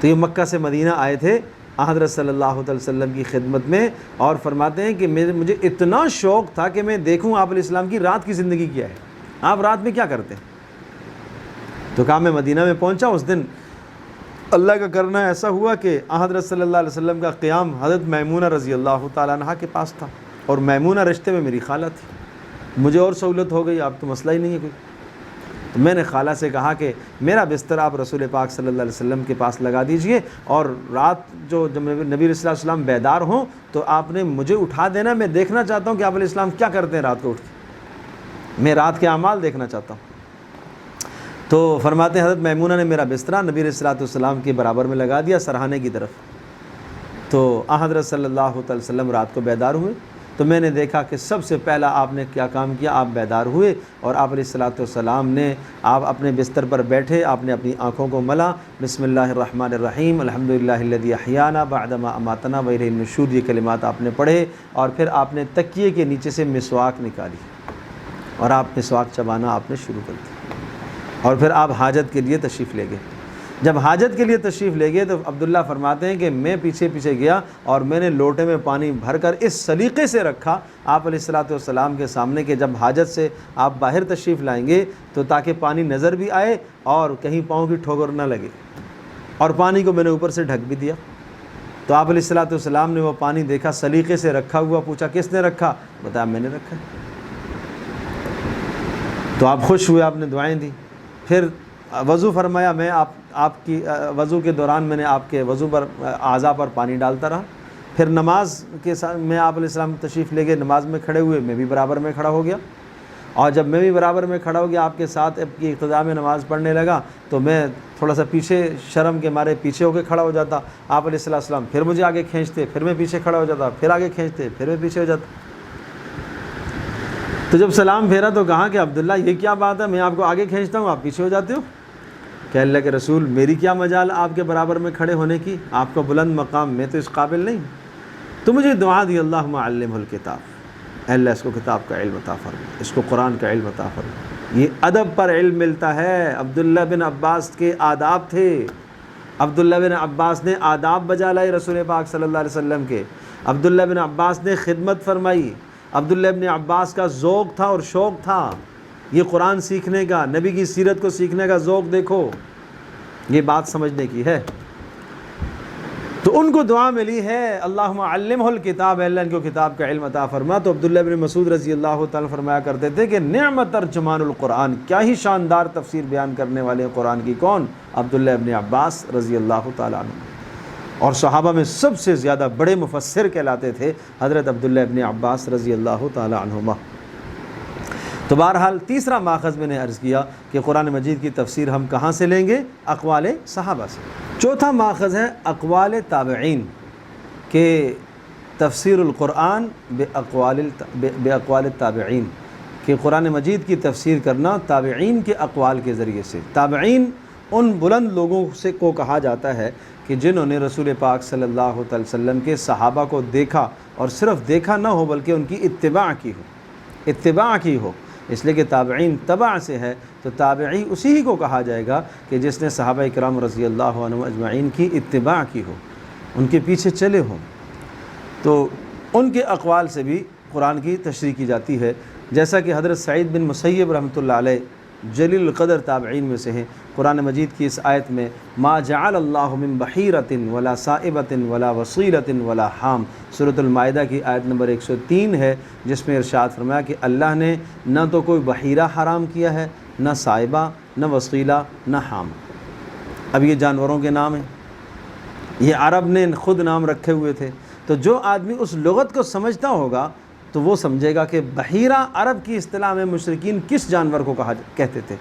تو یہ مکہ سے مدینہ آئے تھے حضرت صلی اللہ علیہ وسلم کی خدمت میں، اور فرماتے ہیں کہ مجھے اتنا شوق تھا کہ میں دیکھوں آپ علیہ السلام کی رات کی زندگی کیا ہے، آپ رات میں کیا کرتے ہیں۔ تو کہا میں مدینہ میں پہنچا، اس دن اللہ کا کرنا ایسا ہوا کہ حضرت صلی اللہ علیہ وسلم کا قیام حضرت میمونہ رضی اللہ تعالیٰ عنہ کے پاس تھا، اور میمونہ رشتے میں میری خالہ تھی، مجھے اور سہولت ہو گئی، اب تو مسئلہ ہی نہیں ہے کوئی۔ تو میں نے خالہ سے کہا کہ میرا بستر آپ رسول پاک صلی اللہ علیہ وسلم کے پاس لگا دیجئے، اور رات جب نبی علیہ السلام بیدار ہوں تو آپ نے مجھے اٹھا دینا، میں دیکھنا چاہتا ہوں کہ آپ علیہ السلام کیا کرتے ہیں رات کو اٹھ کے، میں رات کے اعمال دیکھنا چاہتا ہوں۔ تو فرماتے ہیں حضرت میمونہ نے میرا بستر نبی علیہ السلام کے برابر میں لگا دیا، سرہانے کی طرف۔ تو حضرت صلی اللہ علیہ وسلم رات کو بیدار ہوئے، تو میں نے دیکھا کہ سب سے پہلا آپ نے کیا کام کیا، آپ بیدار ہوئے اور آپ علیہ الصلوۃ والسلام نے آپ اپنے بستر پر بیٹھے، آپ نے اپنی آنکھوں کو ملا، بسم اللہ الرحمن الرحیم الحمدللہ الذی احیانا بعد ما اماتنا والیہ النشور، یہ کلمات آپ نے پڑھے، اور پھر آپ نے تکیے کے نیچے سے مسواک نکالی اور آپ مسواک چبانا آپ نے شروع کر دیا، اور پھر آپ حاجت کے لیے تشریف لے گئے۔ جب حاجت کے لیے تشریف لے گئے تو عبداللہ فرماتے ہیں کہ میں پیچھے پیچھے گیا اور میں نے لوٹے میں پانی بھر کر اس سلیقے سے رکھا آپ علیہ الصلوۃ والسلام کے سامنے کہ جب حاجت سے آپ باہر تشریف لائیں گے تو تاکہ پانی نظر بھی آئے اور کہیں پاؤں کی ٹھوکر نہ لگے، اور پانی کو میں نے اوپر سے ڈھک بھی دیا۔ تو آپ علیہ الصلوۃ والسلام نے وہ پانی دیکھا سلیقے سے رکھا ہوا، پوچھا کس نے رکھا؟ بتایا میں نے رکھا۔ تو آپ خوش ہوئے، آپ نے دعائیں دی، پھر وضو فرمایا، میں آپ کی وضو کے دوران میں نے آپ کے وضو پر اعضاء پر پانی ڈالتا رہا۔ پھر نماز کے ساتھ میں آپ علیہ السلام تشریف لے گئے، نماز میں کھڑے ہوئے، میں بھی برابر میں کھڑا ہو گیا، اور جب میں بھی برابر میں کھڑا ہو گیا آپ کے ساتھ اب کی اقتداء میں نماز پڑھنے لگا تو میں تھوڑا سا پیچھے شرم کے مارے پیچھے ہو کے کھڑا ہو جاتا، آپ علیہ السلام پھر مجھے آگے کھینچتے، پھر میں پیچھے کھڑا ہو جاتا، پھر آگے کھینچتے، پھر میں پیچھے ہو جاتا۔ تو جب سلام پھیرا تو کہا کہ عبداللہ یہ کیا بات ہے، میں آپ کو آگے کھینچتا ہوں آپ پیچھے ہو جاتے ہو؟ کہ اللہ کے رسول میری کیا مجال آپ کے برابر میں کھڑے ہونے کی، آپ کا بلند مقام، میں تو اس قابل نہیں۔ تو مجھے دعا دی اللہم علمہ الکتاب، اے اللہ اس کو کتاب کا علم عطا فرما، اس کو قرآن کا علم عطا فرما۔ یہ ادب پر علم ملتا ہے۔ عبداللہ بن عباس کے آداب تھے، عبداللہ بن عباس نے آداب بجا لائے رسول پاک صلی اللہ علیہ وسلم کے، عبداللہ بن عباس نے خدمت فرمائی، عبداللہ بن عباس کا ذوق تھا اور شوق تھا یہ قرآن سیکھنے کا، نبی کی سیرت کو سیکھنے کا ذوق دیکھو، یہ بات سمجھنے کی ہے۔ تو ان کو دعا ملی ہے اللہم علمہ الکتاب، اللہ ان کو کتاب کا علم عطا فرما۔ تو عبداللہ بن مسعود رضی اللہ تعالیٰ فرمایا کرتے تھے کہ نعم ترجمان القرآن، کیا ہی شاندار تفسیر بیان کرنے والے قرآن کی، کون؟ عبداللہ بن عباس رضی اللہ تعالیٰ عنہ۔ اور صحابہ میں سب سے زیادہ بڑے مفسر کہلاتے تھے حضرت عبداللہ بن عباس رضی اللہ تعالیٰ عنہما۔ تو بہرحال تیسرا ماخذ میں نے عرض کیا کہ قرآن مجید کی تفسیر ہم کہاں سے لیں گے؟ اقوال صحابہ سے۔ چوتھا ماخذ ہے اقوال تابعین، کہ تفسیر القرآن باقوال التابعین، کہ قرآن مجید کی تفسیر کرنا تابعین کے اقوال کے ذریعے سے۔ تابعین ان بلند لوگوں سے کو کہا جاتا ہے کہ جنہوں نے رسول پاک صلی اللہ علیہ وسلم کے صحابہ کو دیکھا، اور صرف دیکھا نہ ہو بلکہ ان کی اتباع کی ہو، اس لیے کہ تابعین تبع سے ہے، تو تابعی اسی ہی کو کہا جائے گا کہ جس نے صحابہ کرام رضی اللہ عنہم اجمعین کی اتباع کی ہو، ان کے پیچھے چلے ہوں۔ تو ان کے اقوال سے بھی قرآن کی تشریح کی جاتی ہے، جیسا کہ حضرت سعید بن مسیب رحمۃ اللہ علیہ جلیل القدر تابعین میں سے ہیں۔ قرآن مجید کی اس آیت میں ما جعل اللہ من بحیرۃ ولا صائبۃ ولا وصیلۃ ولا حام، سورۃ المائدہ کی آیت نمبر 103 ہے، جس میں ارشاد فرمایا کہ اللہ نے نہ تو کوئی بحیرہ حرام کیا ہے، نہ صائبہ، نہ وصیلہ، نہ حام۔ اب یہ جانوروں کے نام ہیں، یہ عرب نے خود نام رکھے ہوئے تھے، تو جو آدمی اس لغت کو سمجھتا ہوگا تو وہ سمجھے گا کہ بحیرہ عرب کی اصطلاح میں مشرکین کس جانور کو کہتے تھے۔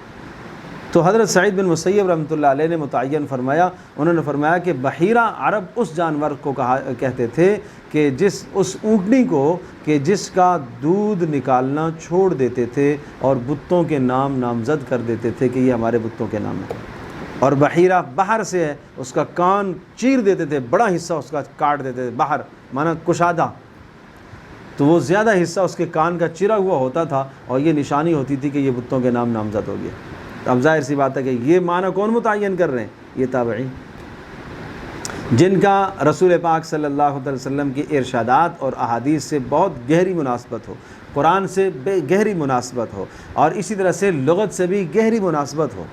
تو حضرت سعید بن مسیب رحمۃ اللہ علیہ نے متعین فرمایا، انہوں نے فرمایا کہ بحیرہ عرب اس جانور کو کہتے تھے کہ اس اونٹنی کو کہ جس کا دودھ نکالنا چھوڑ دیتے تھے اور بتوں کے نام نامزد کر دیتے تھے کہ یہ ہمارے بتوں کے نام ہیں، اور بحیرہ باہر سے ہے، اس کا کان چیر دیتے تھے، بڑا حصہ اس کا کاٹ دیتے تھے، باہر مانا کشادہ، تو وہ زیادہ حصہ اس کے کان کا چرا ہوا ہوتا تھا، اور یہ نشانی ہوتی تھی کہ یہ بتوں کے نام نامزد ہو گئے۔ اب ظاہر سی بات ہے کہ یہ معنی کون متعین کر رہے ہیں؟ یہ تابعین، جن کا رسول پاک صلی اللہ علیہ وسلم کے ارشادات اور احادیث سے بہت گہری مناسبت ہو، قرآن سے گہری مناسبت ہو، اور اسی طرح سے لغت سے بھی گہری مناسبت ہو۔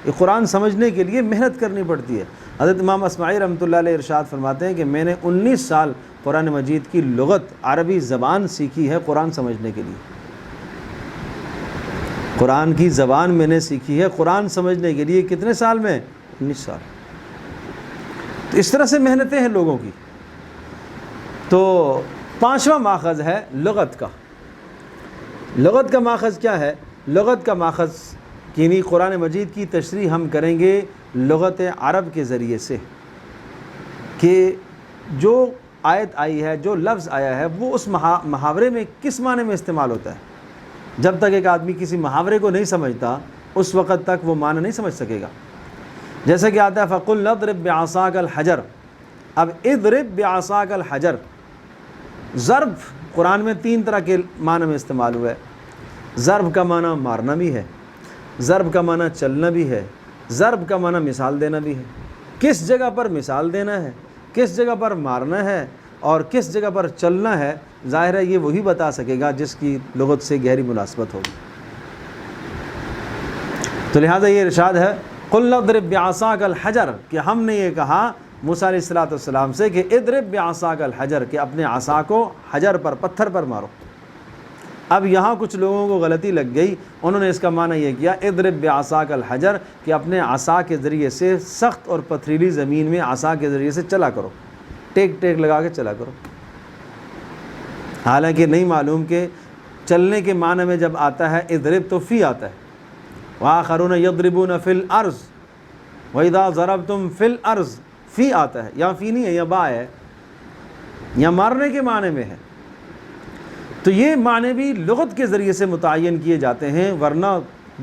یہ قرآن سمجھنے کے لیے محنت کرنی پڑتی ہے۔ حضرت امام اصمعی رحمۃ اللہ علیہ ارشاد فرماتے ہیں کہ میں نے 19 سال قرآن مجید کی لغت عربی زبان سیکھی ہے قرآن سمجھنے کے لیے۔ قرآن کی زبان میں نے سیکھی ہے قرآن سمجھنے کے لیے، کتنے سال میں؟ 19 سال۔ تو اس طرح سے محنتیں ہیں لوگوں کی۔ تو پانچواں ماخذ ہے لغت کا۔ لغت کا ماخذ کیا ہے؟ لغت کا ماخذ یعنی قرآن مجید کی تشریح ہم کریں گے لغت عرب کے ذریعے سے، کہ جو آیت آئی ہے، جو لفظ آیا ہے، وہ اس محاورے میں کس معنی میں استعمال ہوتا ہے؟ جب تک ایک آدمی کسی محاورے کو نہیں سمجھتا اس وقت تک وہ معنی نہیں سمجھ سکے گا۔ جیسے کہ آتا ہے فَقُلْ اضْرِبْ بِعَصَاكَ الْحَجَرَ، اب اضرب بعصاک الحجر، ضرب قرآن میں 3 طرح کے معنی میں استعمال ہوا ہے۔ ضرب کا معنی مارنا بھی ہے، ضرب کا معنی چلنا بھی ہے، ضرب کا معنی مثال دینا بھی ہے۔ کس جگہ پر مثال دینا ہے، کس جگہ پر مارنا ہے اور کس جگہ پر چلنا ہے، ظاہر ہے یہ وہی بتا سکے گا جس کی لغت سے گہری مناسبت ہوگی۔ تو لہٰذا یہ ارشاد ہے قُلْ اضْرِبْ بِعَصَاكَ الْحَجَرَ، کہ ہم نے یہ کہا موسیٰ علیہ السلام سے کہ اضرب بعصاک الحجر، کہ اپنے عصا کو حجر پر، پتھر پر مارو۔ اب یہاں کچھ لوگوں کو غلطی لگ گئی، انہوں نے اس کا معنی یہ کیا اضرب بعصاک الحجر کہ اپنے عصا کے ذریعے سے سخت اور پتھریلی زمین میں عصا کے ذریعے سے چلا کرو، ٹیک ٹیک لگا کے چلا کرو۔ حالانکہ نہیں معلوم کہ چلنے کے معنی میں جب آتا ہے اضرب تو فی آتا ہے، وآخرون یضربون فی الارض وَإِذَا ضَرَبْتُمْ فِي الْأَرْضِ، فی آتا ہے، یہاں فی نہیں ہے، یہ با ہے، یہاں مارنے کے معنی میں ہے۔ تو یہ معنی بھی لغت کے ذریعے سے متعین کیے جاتے ہیں، ورنہ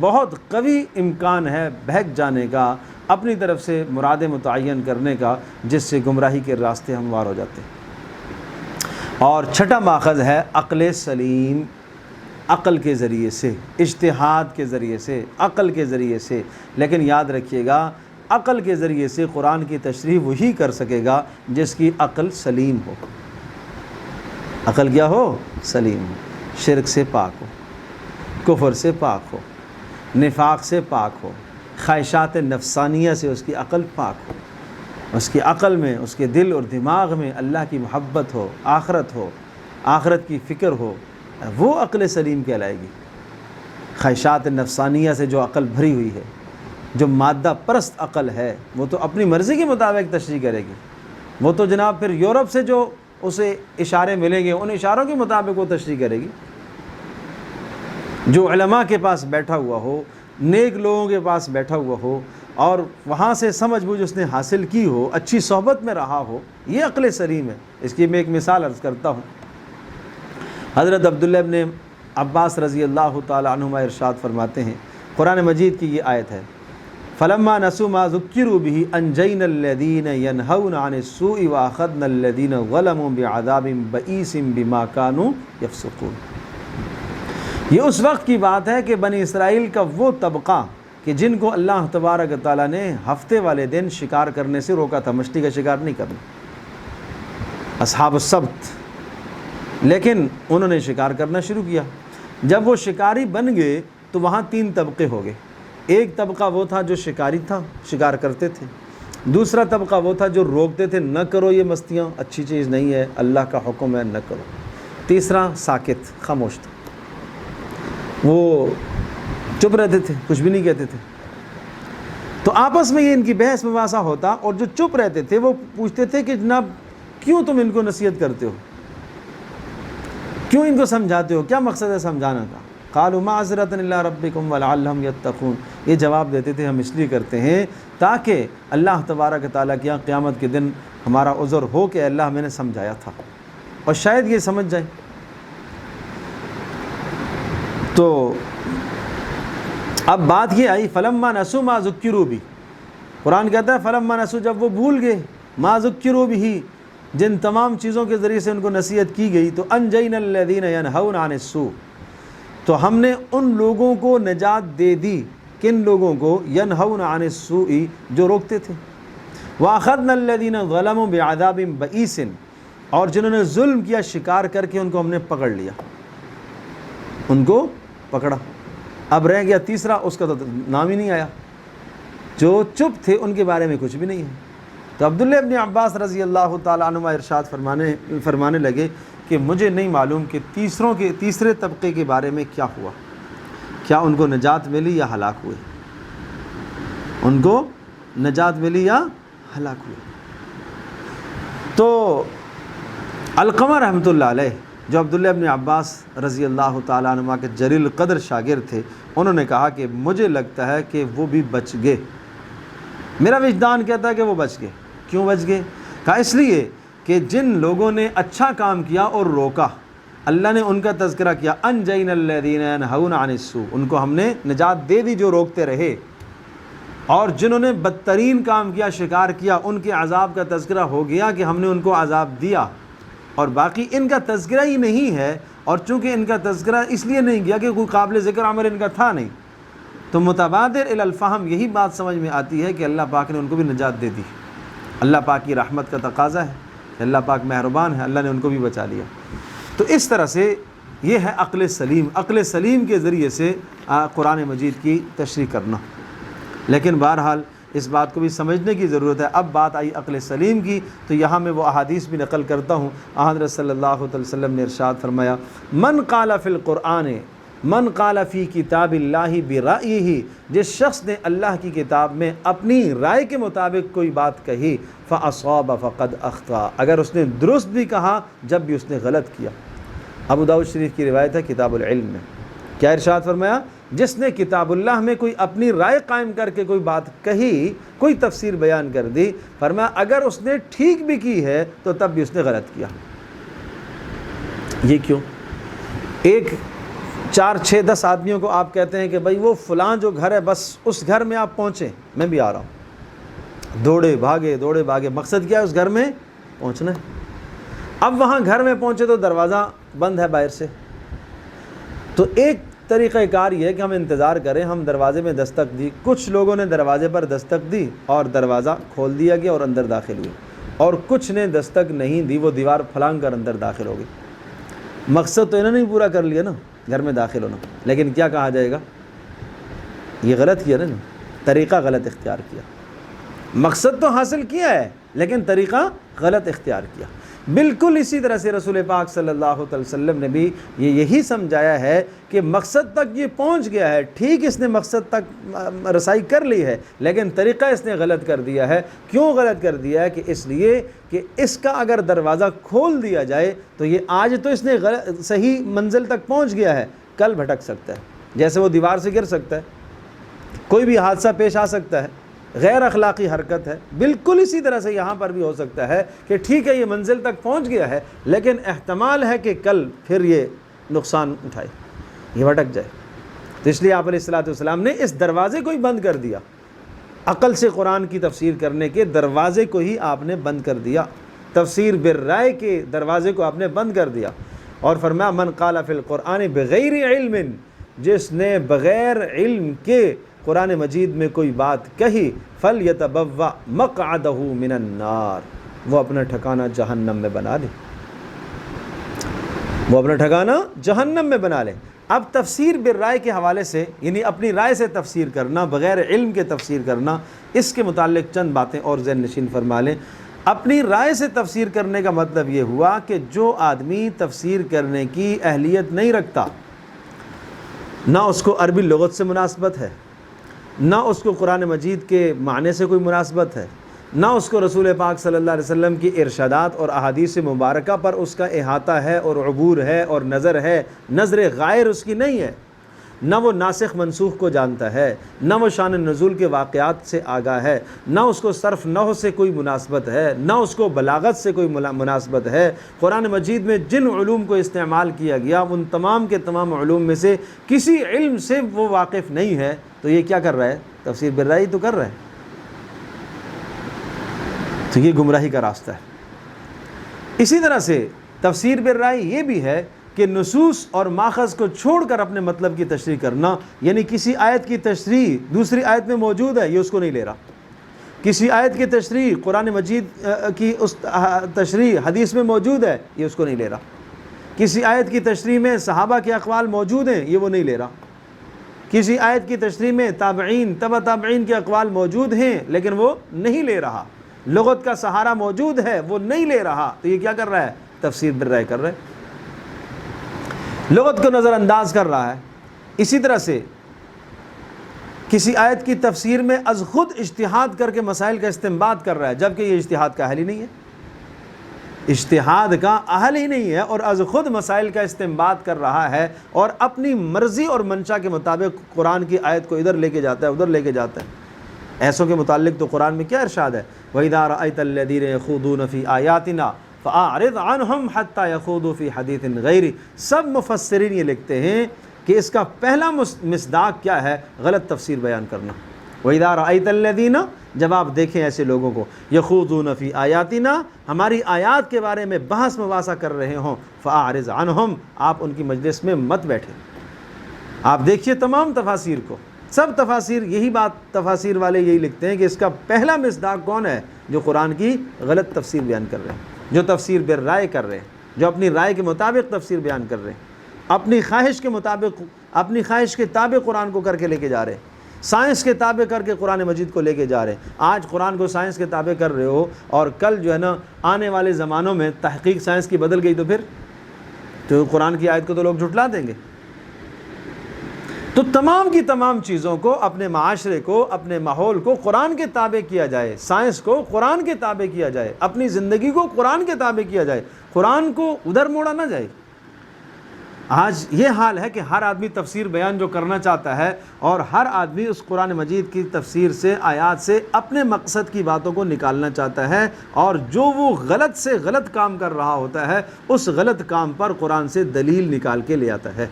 بہت قوی امکان ہے بہک جانے کا، اپنی طرف سے مراد متعین کرنے کا، جس سے گمراہی کے راستے ہموار ہو جاتے ہیں۔ اور چھٹا ماخذ ہے عقل سلیم، عقل کے ذریعے سے، اجتہاد کے ذریعے سے، عقل کے ذریعے سے۔ لیکن یاد رکھیے گا عقل کے ذریعے سے قرآن کی تشریح وہی کر سکے گا جس کی عقل سلیم ہو۔ عقل کیا ہو؟ سلیم ہو، شرک سے پاک ہو، کفر سے پاک ہو، نفاق سے پاک ہو، خواہشات نفسانیہ سے اس کی عقل پاک ہو، اس کی عقل میں، اس کے دل اور دماغ میں اللہ کی محبت ہو، آخرت کی فکر ہو، وہ عقل سلیم کہلائے گی۔ خواہشات نفسانیہ سے جو عقل بھری ہوئی ہے، جو مادہ پرست عقل ہے، وہ تو اپنی مرضی کے مطابق تشریح کرے گی، وہ تو جناب پھر یورپ سے جو اسے اشارے ملیں گے ان اشاروں کے مطابق وہ تشریح کرے گی۔ جو علماء کے پاس بیٹھا ہوا ہو، نیک لوگوں کے پاس بیٹھا ہوا ہو اور وہاں سے سمجھ بوجھ اس نے حاصل کی ہو، اچھی صحبت میں رہا ہو، یہ عقل سلیم ہے۔ اس کی میں ایک مثال عرض کرتا ہوں۔ حضرت عبداللہ ابن عباس رضی اللہ تعالی عنہما ارشاد فرماتے ہیں، قرآن مجید کی یہ آیت ہے، فَلَمَّا نَسُوا مَا ذُكِّرُوا بِهِ أَنجَيْنَا الَّذِينَ يَنْهَوْنَ عَنِ السُّوءِ وَأَخَذْنَا الَّذِينَ ظَلَمُوا بِعَذَابٍ بَئِيسٍ بِمَا كَانُوا يَفْسُقُونَ۔ یہ اس وقت کی بات ہے کہ بنی اسرائیل کا وہ طبقہ کہ جن کو اللہ تبارک تعالیٰ نے ہفتے والے دن شکار کرنے سے روکا تھا، مچھلی کا شکار نہیں کرنا، اصحاب السبت، لیکن انہوں نے شکار کرنا شروع کیا۔ جب وہ شکاری بن گئے تو وہاں 3 طبقے ہو گئے۔ ایک طبقہ وہ تھا جو شکاری تھا، شکار کرتے تھے۔ دوسرا طبقہ وہ تھا جو روکتے تھے، نہ کرو یہ مستیاں، اچھی چیز نہیں ہے، اللہ کا حکم ہے، نہ کرو۔ تیسرا ساکت، خاموش تھا، وہ چپ رہتے تھے، کچھ بھی نہیں کہتے تھے۔ تو آپس میں یہ ان کی بحث مباحثہ ہوتا، اور جو چپ رہتے تھے وہ پوچھتے تھے کہ جناب کیوں تم ان کو نصیحت کرتے ہو، کیوں ان کو سمجھاتے ہو، کیا مقصد ہے سمجھانا کا؟ قالوا معذرۃ الی ربکم ولعلہم یتقون، یہ جواب دیتے تھے ہم اس لیے کرتے ہیں تاکہ اللہ تبارک تعالیٰ کی قیامت کے دن ہمارا عذر ہو کہ اللہ میں نے سمجھایا تھا، اور شاید یہ سمجھ جائیں۔ تو اب بات یہ آئی فلما نسوا ما ذکروا بہ، قرآن کہتا ہے فلما نسوا، جب وہ بھول گئے، ما ذکروا بہ، جن تمام چیزوں کے ذریعے سے ان کو نصیحت کی گئی، تو انجینا الذین ینہون عن السوء، تو ہم نے ان لوگوں کو نجات دے دی۔ کن لوگوں کو؟ ینہون عن السوء، جو روکتے تھے، واخذنا الذین ظلموا بعذاب بئیس، اور جنہوں نے ظلم کیا شکار کر کے ان کو ہم نے پکڑ لیا، ان کو پکڑا۔ اب رہ گیا تیسرا، اس کا تو نام ہی نہیں آیا، جو چپ تھے ان کے بارے میں کچھ بھی نہیں ہے۔ تو عبداللہ ابن عباس رضی اللہ تعالیٰ عنہما ارشاد فرمانے لگے کہ مجھے نہیں معلوم کہ تیسرے طبقے کے بارے میں کیا ہوا، کیا ان کو نجات ملی یا ہلاک ہوئے، ان کو نجات ملی یا ہلاک ہوئے۔ تو علقمہ رحمۃ اللہ علیہ، جو عبداللہ ابن عباس رضی اللہ تعالیٰ عنہما کے جلیل القدر شاگرد تھے، انہوں نے کہا کہ مجھے لگتا ہے کہ وہ بھی بچ گئے، میرا وجدان کہتا ہے کہ وہ بچ گئے۔ کیوں بچ گئے؟ کہا اس لیے کہ جن لوگوں نے اچھا کام کیا اور روکا، اللہ نے ان کا تذکرہ کیا، انجینا الذین ینہون عن السوء، ان کو ہم نے نجات دے دی جو روکتے رہے، اور جنہوں نے بدترین کام کیا، شکار کیا، ان کے عذاب کا تذکرہ ہو گیا کہ ہم نے ان کو عذاب دیا، اور باقی ان کا تذکرہ ہی نہیں ہے، اور چونکہ ان کا تذکرہ اس لیے نہیں کیا کہ کوئی قابل ذکر عمل ان کا تھا نہیں، تو متبادر الی الفہم یہی بات سمجھ میں آتی ہے کہ اللہ پاک نے ان کو بھی نجات دے دی۔ اللہ پاک کی رحمت کا تقاضا ہے کہ اللہ پاک مہربان ہے، اللہ نے ان کو بھی بچا لیا۔ تو اس طرح سے یہ ہے عقل سلیم، عقل سلیم کے ذریعے سے قرآن مجید کی تشریح کرنا۔ لیکن بہرحال اس بات کو بھی سمجھنے کی ضرورت ہے۔ اب بات آئی عقل سلیم کی، تو یہاں میں وہ احادیث بھی نقل کرتا ہوں۔ حضرت صلی اللہ علیہ وسلم نے ارشاد فرمایا، من قال فی القرآن من قال فی کتاب اللہ برأیہ، جس شخص نے اللہ کی کتاب میں اپنی رائے کے مطابق کوئی بات کہی، فاصاب فقد اخطا، اگر اس نے درست بھی کہا جب بھی اس نے غلط کیا۔ ابو داؤد شریف کی روایت ہے کتاب العلم میں، کیا ارشاد فرمایا، جس نے کتاب اللہ میں کوئی اپنی رائے قائم کر کے کوئی بات کہی، کوئی تفسیر بیان کر دی، فرمایا اگر اس نے ٹھیک بھی کی ہے تو تب بھی اس نے غلط کیا۔ یہ کیوں؟ ایک 4 6 10 آدمیوں کو آپ کہتے ہیں کہ بھائی وہ فلاں جو گھر ہے بس اس گھر میں آپ پہنچیں، میں بھی آ رہا ہوں، دوڑے بھاگے، مقصد کیا ہے؟ اس گھر میں پہنچنا ہے۔ اب وہاں گھر میں پہنچے تو دروازہ بند ہے باہر سے، تو ایک طریقہ کار یہ ہے کہ ہم انتظار کریں، ہم دروازے میں دستک دی، کچھ لوگوں نے دروازے پر دستک دی اور دروازہ کھول دیا گیا اور اندر داخل ہوئے، اور کچھ نے دستک نہیں دی، وہ دیوار پھلانگ کر اندر داخل ہو گئی۔ مقصد تو انہوں نے پورا کر لیا نا، گھر میں داخل ہونا، لیکن کیا کہا جائے گا؟ یہ غلط کیا نا، طریقہ غلط اختیار کیا۔ مقصد تو حاصل کیا ہے لیکن طریقہ غلط اختیار کیا۔ بالکل اسی طرح سے رسول پاک صلی اللہ علیہ وسلم نے بھی یہی سمجھایا ہے کہ مقصد تک یہ پہنچ گیا ہے، ٹھیک اس نے مقصد تک رسائی کر لی ہے، لیکن طریقہ اس نے غلط کر دیا ہے۔ کیوں غلط کر دیا ہے؟ کہ اس لیے کہ اس کا اگر دروازہ کھول دیا جائے تو یہ آج تو اس نے صحیح منزل تک پہنچ گیا ہے، کل بھٹک سکتا ہے، جیسے وہ دیوار سے گر سکتا ہے، کوئی بھی حادثہ پیش آ سکتا ہے، غیر اخلاقی حرکت ہے۔ بالکل اسی طرح سے یہاں پر بھی ہو سکتا ہے کہ ٹھیک ہے یہ منزل تک پہنچ گیا ہے، لیکن احتمال ہے کہ کل پھر یہ نقصان اٹھائے، یہ بھٹک جائے۔ تو اس لیے آپ علیہ الصلوۃ والسلام نے اس دروازے کو ہی بند کر دیا، عقل سے قرآن کی تفسیر کرنے کے دروازے کو ہی آپ نے بند کر دیا، تفسیر بالرائے کے دروازے کو آپ نے بند کر دیا، اور فرمایا من قال فی القرآن بغیر علم، جس نے بغیر علم کے قرآن مجید میں کوئی بات کہی، فَلْيَتَبَوَّأْ مَقْعَدَهُ مِنَ النَّارِ، وہ اپنا ٹھکانہ جہنم میں بنا لے، وہ اپنا ٹھکانہ جہنم میں بنا لے۔ اب تفسیر بالرائے کے حوالے سے، یعنی اپنی رائے سے تفسیر کرنا، بغیر علم کے تفسیر کرنا، اس کے متعلق چند باتیں اور ذہن نشین فرما لیں۔ اپنی رائے سے تفسیر کرنے کا مطلب یہ ہوا کہ جو آدمی تفسیر کرنے کی اہلیت نہیں رکھتا، نہ اس کو عربی لغت سے مناسبت ہے، نہ اس کو قرآن مجید کے معنی سے کوئی مناسبت ہے، نہ اس کو رسول پاک صلی اللہ علیہ وسلم کی ارشادات اور احادیث مبارکہ پر اس کا احاطہ ہے اور عبور ہے اور نظر ہے، نظر غائر اس کی نہیں ہے، نہ وہ ناسخ منسوخ کو جانتا ہے، نہ وہ شان نزول کے واقعات سے آگاہ ہے، نہ اس کو صرف نحو سے کوئی مناسبت ہے، نہ اس کو بلاغت سے کوئی مناسبت ہے۔ قرآن مجید میں جن علوم کو استعمال کیا گیا ان تمام کے تمام علوم میں سے کسی علم سے وہ واقف نہیں ہے، تو یہ کیا کر رہا ہے؟ تفسیر بالرائے تو کر رہا ہے، تو یہ گمراہی کا راستہ ہے۔ اسی طرح سے تفسیر بالرائے یہ بھی ہے کہ نصوص اور ماخذ کو چھوڑ کر اپنے مطلب کی تشریح کرنا، یعنی کسی آیت کی تشریح دوسری آیت میں موجود ہے، یہ اس کو نہیں لے رہا، کسی آیت کی تشریح قرآن مجید کی اس تشریح حدیث میں موجود ہے، یہ اس کو نہیں لے رہا، کسی آیت کی تشریح میں صحابہ کے اقوال موجود ہیں، یہ وہ نہیں لے رہا، کسی آیت کی تشریح میں تابعین تبع تابعین کے اقوال موجود ہیں لیکن وہ نہیں لے رہا، لغت کا سہارا موجود ہے وہ نہیں لے رہا، تو یہ کیا کر رہا ہے؟ تفسیر بالرائے کر رہا ہے، لغت کو نظر انداز کر رہا ہے۔ اسی طرح سے کسی آیت کی تفسیر میں از خود اجتہاد کر کے مسائل کا استنباط کر رہا ہے، جبکہ یہ اجتہاد کا اہل ہی نہیں ہے، اجتہاد کا اہل ہی نہیں ہے، اور از خود مسائل کا استنباط کر رہا ہے، اور اپنی مرضی اور منشا کے مطابق قرآن کی آیت کو ادھر لے کے جاتا ہے ادھر لے کے جاتا ہے۔ ایسوں کے متعلق تو قرآن میں کیا ارشاد ہے؟ وَإِذَا رَأَيْتَ الَّذِينَ يَخُوضُونَ فِي آيَاتِنَا فأعرض عنہم حتی یخوضوا فی حدیث غیرہ۔ سب مفسرین یہ لکھتے ہیں کہ اس کا پہلا مصداق کیا ہے؟ غلط تفسیر بیان کرنا۔ وَإِذَا رَأَيْتَ الَّذِينَ، جب آپ دیکھیں ایسے لوگوں کو، يَخُوضُونَ فِي آيَاتِنَا، ہماری آیات کے بارے میں بحث مباحثہ کر رہے ہوں، فَأَعْرِضْ عَنْهُمْ، آپ ان کی مجلس میں مت بیٹھیں۔ آپ دیکھیے تمام تفاسیر کو، سب تفاسیر یہی بات، تفاسیر والے یہی لکھتے ہیں کہ اس کا پہلا مصداق کون ہے؟ جو قرآن کی غلط تفسیر بیان کر رہے ہیں، جو تفسیر بالرائے کر رہے ہیں، جو اپنی رائے کے مطابق تفسیر بیان کر رہے ہیں، اپنی خواہش کے مطابق، اپنی خواہش کے تابع قرآن کو کر کے لے کے جا رہے ہیں، سائنس کے تابع کر کے قرآن مجید کو لے کے جا رہے ہیں۔ آج قرآن کو سائنس کے تابع کر رہے ہو، اور کل جو ہے نا آنے والے زمانوں میں تحقیق سائنس کی بدل گئی، تو پھر تو قرآن کی آیت کو تو لوگ جھٹلا دیں گے۔ تو تمام کی تمام چیزوں کو، اپنے معاشرے کو، اپنے ماحول کو قرآن کے تابع کیا جائے، سائنس کو قرآن کے تابع کیا جائے، اپنی زندگی کو قرآن کے تابع کیا جائے، قرآن کو ادھر موڑا نہ جائے۔ آج یہ حال ہے کہ ہر آدمی تفسیر بیان جو کرنا چاہتا ہے، اور ہر آدمی اس قرآن مجید کی تفسیر سے، آیات سے اپنے مقصد کی باتوں کو نکالنا چاہتا ہے، اور جو وہ غلط سے غلط کام کر رہا ہوتا ہے اس غلط کام پر قرآن سے دلیل نکال کے لے آتا ہے۔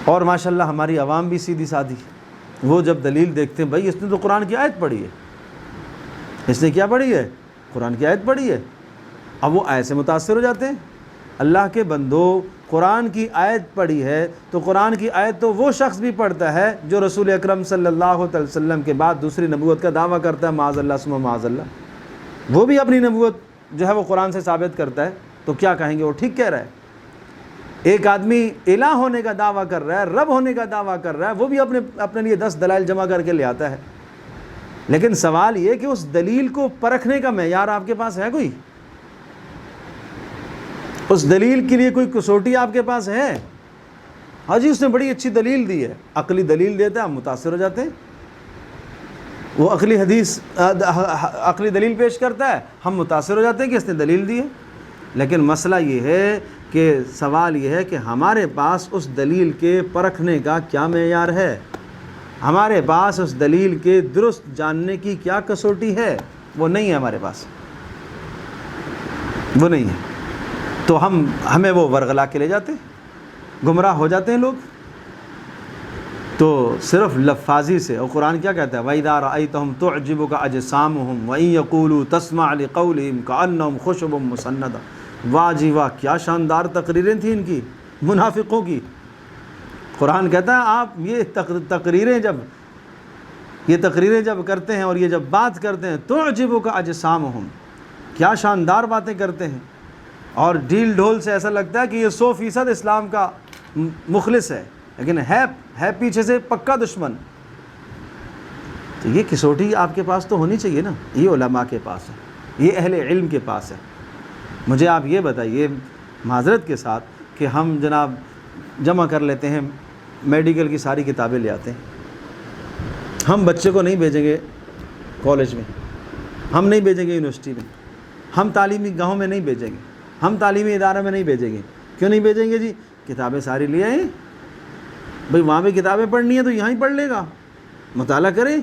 اور ماشاءاللہ ہماری عوام بھی سیدھی سادھی، وہ جب دلیل دیکھتے ہیں، بھائی اس نے تو قرآن کی آیت پڑھی ہے، اس نے کیا پڑھی ہے؟ قرآن کی آیت پڑھی ہے۔ اب وہ آیت سے متاثر ہو جاتے ہیں۔ اللہ کے بندو، قرآن کی آیت پڑھی ہے تو قرآن کی آیت تو وہ شخص بھی پڑھتا ہے جو رسول اکرم صلی اللہ علیہ وسلم کے بعد دوسری نبوت کا دعویٰ کرتا ہے، معاذ اللہ ثم معاذ اللہ، وہ بھی اپنی نبوت جو ہے وہ قرآن سے ثابت کرتا ہے، تو کیا کہیں گے؟ وہ ٹھیک کہہ رہا ہے۔ ایک آدمی الہ ہونے کا دعویٰ کر رہا ہے، رب ہونے کا دعویٰ کر رہا ہے، وہ بھی اپنے لیے 10 دلائل جمع کر کے لے آتا ہے، لیکن سوال یہ کہ اس دلیل کو پرکھنے کا معیار آپ کے پاس ہے؟ کوئی اس دلیل کے لیے کوئی کسوٹی آپ کے پاس ہے؟ ہاں جی اس نے بڑی اچھی دلیل دی ہے، عقلی دلیل دیتا ہے، ہم متاثر ہو جاتے ہیں۔ وہ عقلی دلیل پیش کرتا ہے، ہم متاثر ہو جاتے ہیں کہ اس نے دلیل دی ہے۔ لیکن مسئلہ یہ ہے کہ سوال یہ ہے کہ ہمارے پاس اس دلیل کے پرکھنے کا کیا معیار ہے؟ ہمارے پاس اس دلیل کے درست جاننے کی کیا کسوٹی ہے؟ وہ نہیں ہے ہمارے پاس، وہ نہیں ہے۔ تو ہمیں وہ ورغلا کے لے جاتے ہیں، گمراہ ہو جاتے ہیں لوگ۔ تو صرف لفاظی سے، اور قرآن کیا کہتا ہے؟ وَإِذَا رَأَيْتَهُمْ تُعْجِبُكَ أَجْسَامُهُمْ وَإِن يَقُولُوا تَسْمَعْ لِقَوْلِهِمْ كَأَنَّهُمْ خُشُبٌ مُّسَنَّدَةٌ۔ واہ جی واہ، کیا شاندار تقریریں تھیں ان کی، منافقوں کی۔ قرآن کہتا ہے آپ یہ تقریریں جب کرتے ہیں اور یہ جب بات کرتے ہیں، تُعْجِبُكَ أَجْسَامُهُمْ، کیا شاندار باتیں کرتے ہیں، اور ڈھیل ڈھول سے ایسا لگتا ہے کہ یہ 100% اسلام کا مخلص ہے، لیکن ہے پیچھے سے پکا دشمن۔ تو یہ کسوٹی آپ کے پاس تو ہونی چاہیے نا، یہ علماء کے پاس ہے، یہ اہل علم کے پاس ہے۔ مجھے آپ یہ بتائیے معذرت کے ساتھ کہ ہم جناب جمع کر لیتے ہیں، میڈیکل کی ساری کتابیں لے آتے ہیں، ہم بچے کو نہیں بھیجیں گے کالج میں، ہم نہیں بھیجیں گے یونیورسٹی میں، ہم تعلیمی گاہوں میں نہیں بھیجیں گے، ہم تعلیمی ادارے میں نہیں بھیجیں گے۔ کیوں نہیں بھیجیں گے جی؟ کتابیں ساری لے آئیں، بھئی وہاں بھی کتابیں پڑھنی ہیں تو یہاں ہی پڑھ لے گا، مطالعہ کریں،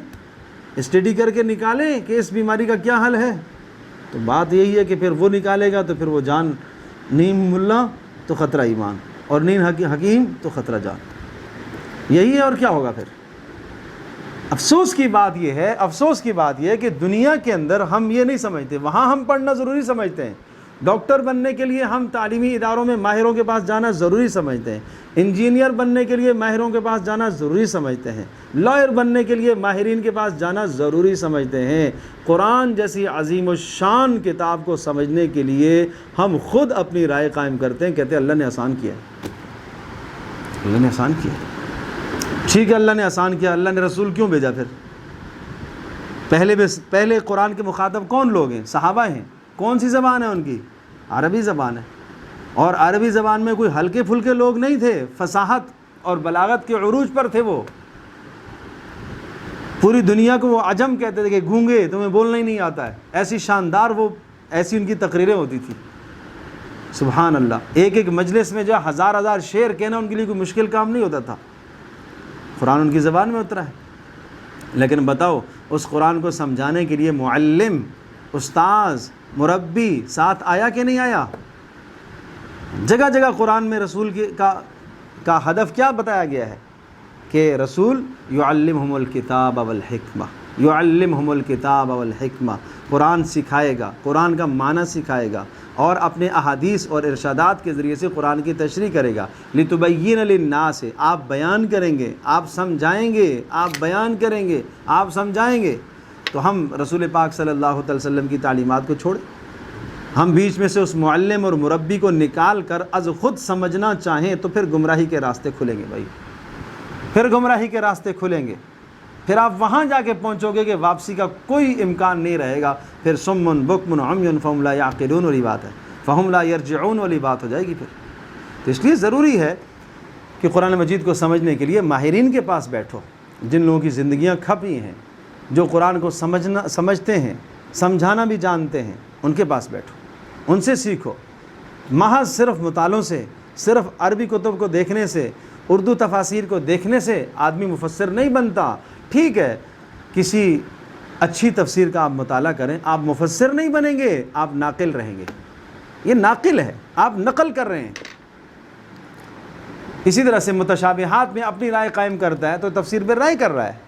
اسٹڈی کر کے نکالیں کہ اس بیماری کا کیا حل ہے۔ تو بات یہی ہے کہ پھر وہ نکالے گا تو پھر وہ جان، نیم ملا تو خطرہ ایمان، اور نیم حکیم تو خطرہ جان، یہی ہے۔ اور کیا ہوگا پھر؟ افسوس کی بات یہ ہے کہ دنیا کے اندر ہم یہ نہیں سمجھتے، وہاں ہم پڑھنا ضروری سمجھتے ہیں، ڈاکٹر بننے کے لیے ہم تعلیمی اداروں میں ماہروں کے پاس جانا ضروری سمجھتے ہیں، انجینئر بننے کے لیے ماہروں کے پاس جانا ضروری سمجھتے ہیں، لائر بننے کے لیے ماہرین کے پاس جانا ضروری سمجھتے ہیں۔ قرآن جیسی عظیم الشان کتاب کو سمجھنے کے لیے ہم خود اپنی رائے قائم کرتے ہیں، کہتے ہیں اللہ نے آسان کیا، اللہ نے آسان کیا۔ ٹھیک ہے، اللہ نے آسان کیا، اللہ نے رسول کیوں بھیجا پھر؟ پہلے قرآن کے مخاطب کون لوگ ہیں؟ صحابہ ہیں۔ کون سی زبان ہے ان کی؟ عربی زبان ہے، اور عربی زبان میں کوئی ہلکے پھلکے لوگ نہیں تھے، فصاحت اور بلاغت کے عروج پر تھے وہ۔ پوری دنیا کو وہ عجم کہتے تھے کہ گونگے، تمہیں بولنا ہی نہیں آتا ہے، ایسی شاندار ایسی ان کی تقریریں ہوتی تھی۔ سبحان اللہ، ایک مجلس میں جو ہزار شعر کہنا ان کے لیے کوئی مشکل کام نہیں ہوتا تھا، قرآن ان کی زبان میں اترا ہے۔ لیکن بتاؤ، اس قرآن کو سمجھانے کے لیے معلم، استاذ، مربی ساتھ آیا کہ نہیں آیا؟ جگہ جگہ قرآن میں رسول کا ہدف کیا بتایا گیا ہے کہ رسول یعلمہم الکتاب والحکمہ، یعلمہم الکتاب والحکمہ، قرآن سکھائے گا، قرآن کا معنی سکھائے گا، اور اپنے احادیث اور ارشادات کے ذریعے سے قرآن کی تشریح کرے گا۔ لتبین للناس، آپ بیان کریں گے، آپ سمجھائیں گے، آپ بیان کریں گے، آپ سمجھائیں گے۔ تو ہم رسول پاک صلی اللہ علیہ وسلم کی تعلیمات کو چھوڑیں، ہم بیچ میں سے اس معلم اور مربی کو نکال کر از خود سمجھنا چاہیں تو پھر گمراہی کے راستے کھلیں گے بھائی، پھر گمراہی کے راستے کھلیں گے، پھر آپ وہاں جا کے پہنچو گے کہ واپسی کا کوئی امکان نہیں رہے گا، پھر سمن بکمن عمی فہم لا یعقلون والی بات ہے، فہم لا یرجعون والی بات ہو جائے گی پھر۔ تو اس لیے ضروری ہے کہ قرآن مجید کو سمجھنے کے لیے ماہرین کے پاس بیٹھو، جن لوگوں کی زندگیاں کھپی ہیں، جو قرآن کو سمجھتے ہیں، سمجھانا بھی جانتے ہیں، ان کے پاس بیٹھو، ان سے سیکھو۔ محض صرف مطالعوں سے، صرف عربی کتب کو دیکھنے سے، اردو تفاسیر کو دیکھنے سے آدمی مفسر نہیں بنتا۔ ٹھیک ہے، کسی اچھی تفسیر کا آپ مطالعہ کریں، آپ مفسر نہیں بنیں گے، آپ ناقل رہیں گے۔ یہ ناقل ہے، آپ نقل کر رہے ہیں۔ اسی طرح سے متشابہات میں اپنی رائے قائم کرتا ہے تو تفسیر بالرائے کر رہا ہے۔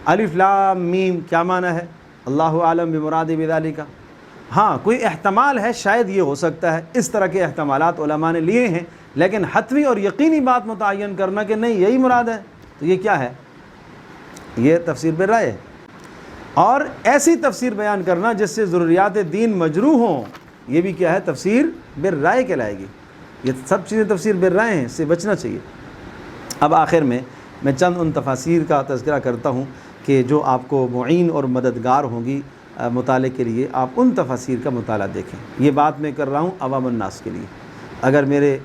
الف لام میم کیا معنی ہے؟ اللہ عالم بمراد بذالک۔ ہاں کوئی احتمال ہے، شاید یہ ہو سکتا ہے، اس طرح کے احتمالات علماء نے لیے ہیں، لیکن حتمی اور یقینی بات متعین کرنا کہ نہیں یہی مراد ہے، تو یہ کیا ہے؟ یہ تفسیر بالرائے ہے۔ اور ایسی تفسیر بیان کرنا جس سے ضروریات دین مجروح ہوں، یہ بھی کیا ہے؟ تفسیر بالرائے کہلائے گی۔ یہ سب چیزیں تفسیر بالرائے ہیں، اس سے بچنا چاہیے۔ اب آخر میں چند ان تفاسیر کا تذکرہ کرتا ہوں کہ جو آپ کو معین اور مددگار ہوں گی مطالعے کے لیے۔ آپ ان تفاسیر کا مطالعہ دیکھیں۔ یہ بات میں کر رہا ہوں عوام الناس کے لیے۔ اگر میرے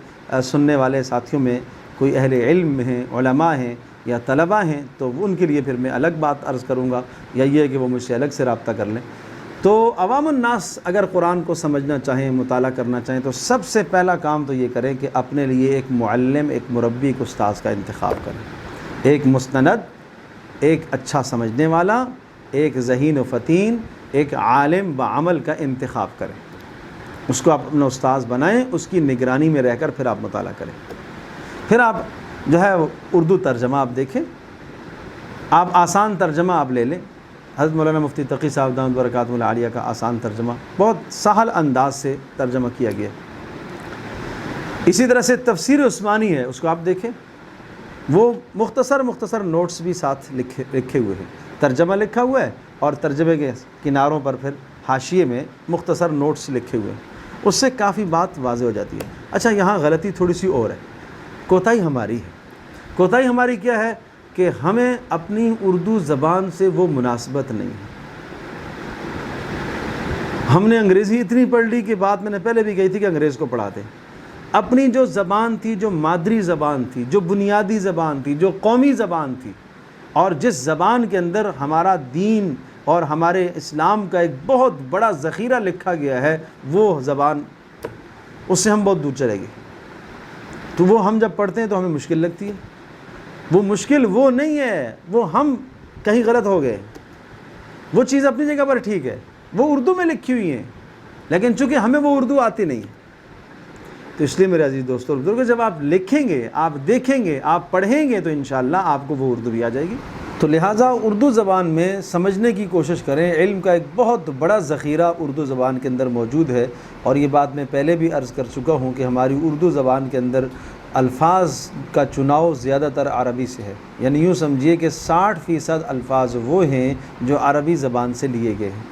سننے والے ساتھیوں میں کوئی اہل علم ہیں، علماء ہیں یا طلباء ہیں تو ان کے لیے پھر میں الگ بات عرض کروں گا، یا یہ ہے کہ وہ مجھ سے الگ سے رابطہ کر لیں۔ تو عوام الناس اگر قرآن کو سمجھنا چاہیں، مطالعہ کرنا چاہیں، تو سب سے پہلا کام تو یہ کریں کہ اپنے لیے ایک معلم، ایک مربی، ایک استاذ کا انتخاب کریں۔ ایک مستند، ایک اچھا سمجھنے والا، ایک ذہین و فطین، ایک عالم بعمل کا انتخاب کریں۔ اس کو آپ اپنا استاذ بنائیں، اس کی نگرانی میں رہ کر پھر آپ مطالعہ کریں۔ پھر آپ جو ہے اردو ترجمہ آپ دیکھیں، آپ آسان ترجمہ آپ لے لیں۔ حضرت مولانا مفتی تقی صاحب دامت برکاتہ العالیہ کا آسان ترجمہ، بہت سہل انداز سے ترجمہ کیا گیا۔ اسی طرح سے تفسیر عثمانی ہے، اس کو آپ دیکھیں، وہ مختصر نوٹس بھی ساتھ لکھے ہوئے ہیں۔ ترجمہ لکھا ہوا ہے اور ترجمے کے کناروں پر پھر حاشیے میں مختصر نوٹس لکھے ہوئے ہیں، اس سے کافی بات واضح ہو جاتی ہے۔ اچھا، یہاں غلطی تھوڑی سی اور ہے، کوتاہی ہماری ہے۔ کوتاہی ہماری کیا ہے کہ ہمیں اپنی اردو زبان سے وہ مناسبت نہیں ہے۔ ہم نے انگریزی اتنی پڑھ لی کہ بات میں نے پہلے بھی کہی تھی کہ انگریز کو پڑھاتے۔ اپنی جو زبان تھی، جو مادری زبان تھی، جو بنیادی زبان تھی، جو قومی زبان تھی، اور جس زبان کے اندر ہمارا دین اور ہمارے اسلام کا ایک بہت بڑا ذخیرہ لکھا گیا ہے، وہ زبان، اس سے ہم بہت دور چلے گئے۔ تو وہ ہم جب پڑھتے ہیں تو ہمیں مشکل لگتی ہے۔ وہ مشکل وہ نہیں ہے، وہ ہم کہیں غلط ہو گئے۔ وہ چیز اپنی جگہ پر ٹھیک ہے، وہ اردو میں لکھی ہوئی ہیں، لیکن چونکہ ہمیں وہ اردو آتی نہیں ہے۔ تو اس لیے میرے عزیز دوستو اور بزرگوں، جب آپ لکھیں گے، آپ دیکھیں گے، آپ پڑھیں گے تو انشاءاللہ آپ کو وہ اردو بھی آ جائے گی۔ تو لہٰذا اردو زبان میں سمجھنے کی کوشش کریں۔ علم کا ایک بہت بڑا ذخیرہ اردو زبان کے اندر موجود ہے، اور یہ بات میں پہلے بھی عرض کر چکا ہوں کہ ہماری اردو زبان کے اندر الفاظ کا چناؤ زیادہ تر عربی سے ہے، یعنی یوں سمجھیے کہ 60% الفاظ وہ ہیں جو عربی زبان سے لیے گئے ہیں۔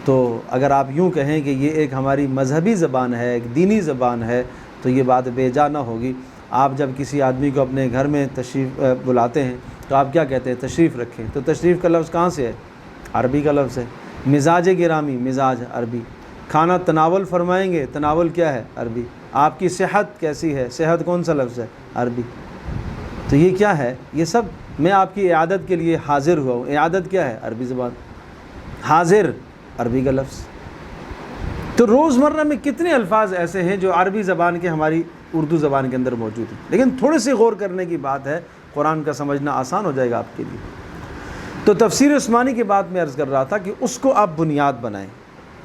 تو اگر آپ یوں کہیں کہ یہ ایک ہماری مذہبی زبان ہے، ایک دینی زبان ہے، تو یہ بات بے جا نہ ہوگی۔ آپ جب کسی آدمی کو اپنے گھر میں تشریف بلاتے ہیں تو آپ کیا کہتے ہیں؟ تشریف رکھیں۔ تو تشریف کا لفظ کہاں سے ہے؟ عربی کا لفظ ہے۔ مزاج گرامی، مزاج عربی۔ کھانا تناول فرمائیں گے، تناول کیا ہے؟ عربی۔ آپ کی صحت کیسی ہے؟ صحت کون سا لفظ ہے؟ عربی۔ تو یہ کیا ہے؟ یہ سب میں آپ کی اعادت کے لیے حاضر ہوا ہوں۔ اعادت کیا ہے؟ عربی زبان۔ حاضر عربی کا لفظ۔ تو روزمرہ میں کتنے الفاظ ایسے ہیں جو عربی زبان کے ہماری اردو زبان کے اندر موجود ہیں، لیکن تھوڑے سے غور کرنے کی بات ہے، قرآن کا سمجھنا آسان ہو جائے گا آپ کے لیے۔ تو تفسیر عثمانی کی بات میں عرض کر رہا تھا کہ اس کو آپ بنیاد بنائیں،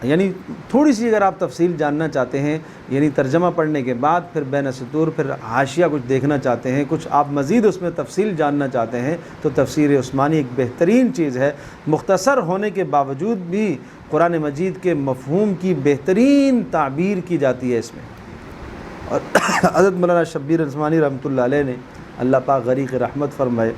یعنی تھوڑی سی اگر آپ تفصیل جاننا چاہتے ہیں، یعنی ترجمہ پڑھنے کے بعد پھر بین سطور پھر حاشیہ کچھ دیکھنا چاہتے ہیں، کچھ آپ مزید اس میں تفصیل جاننا چاہتے ہیں، تو تفسیر عثمانی ایک بہترین چیز ہے۔ مختصر ہونے کے باوجود بھی قرآن مجید کے مفہوم کی بہترین تعبیر کی جاتی ہے اس میں۔ اور حضرت مولانا شبیر عثمانی رحمۃ اللہ علیہ نے، اللہ پاک غریق رحمت فرمائے،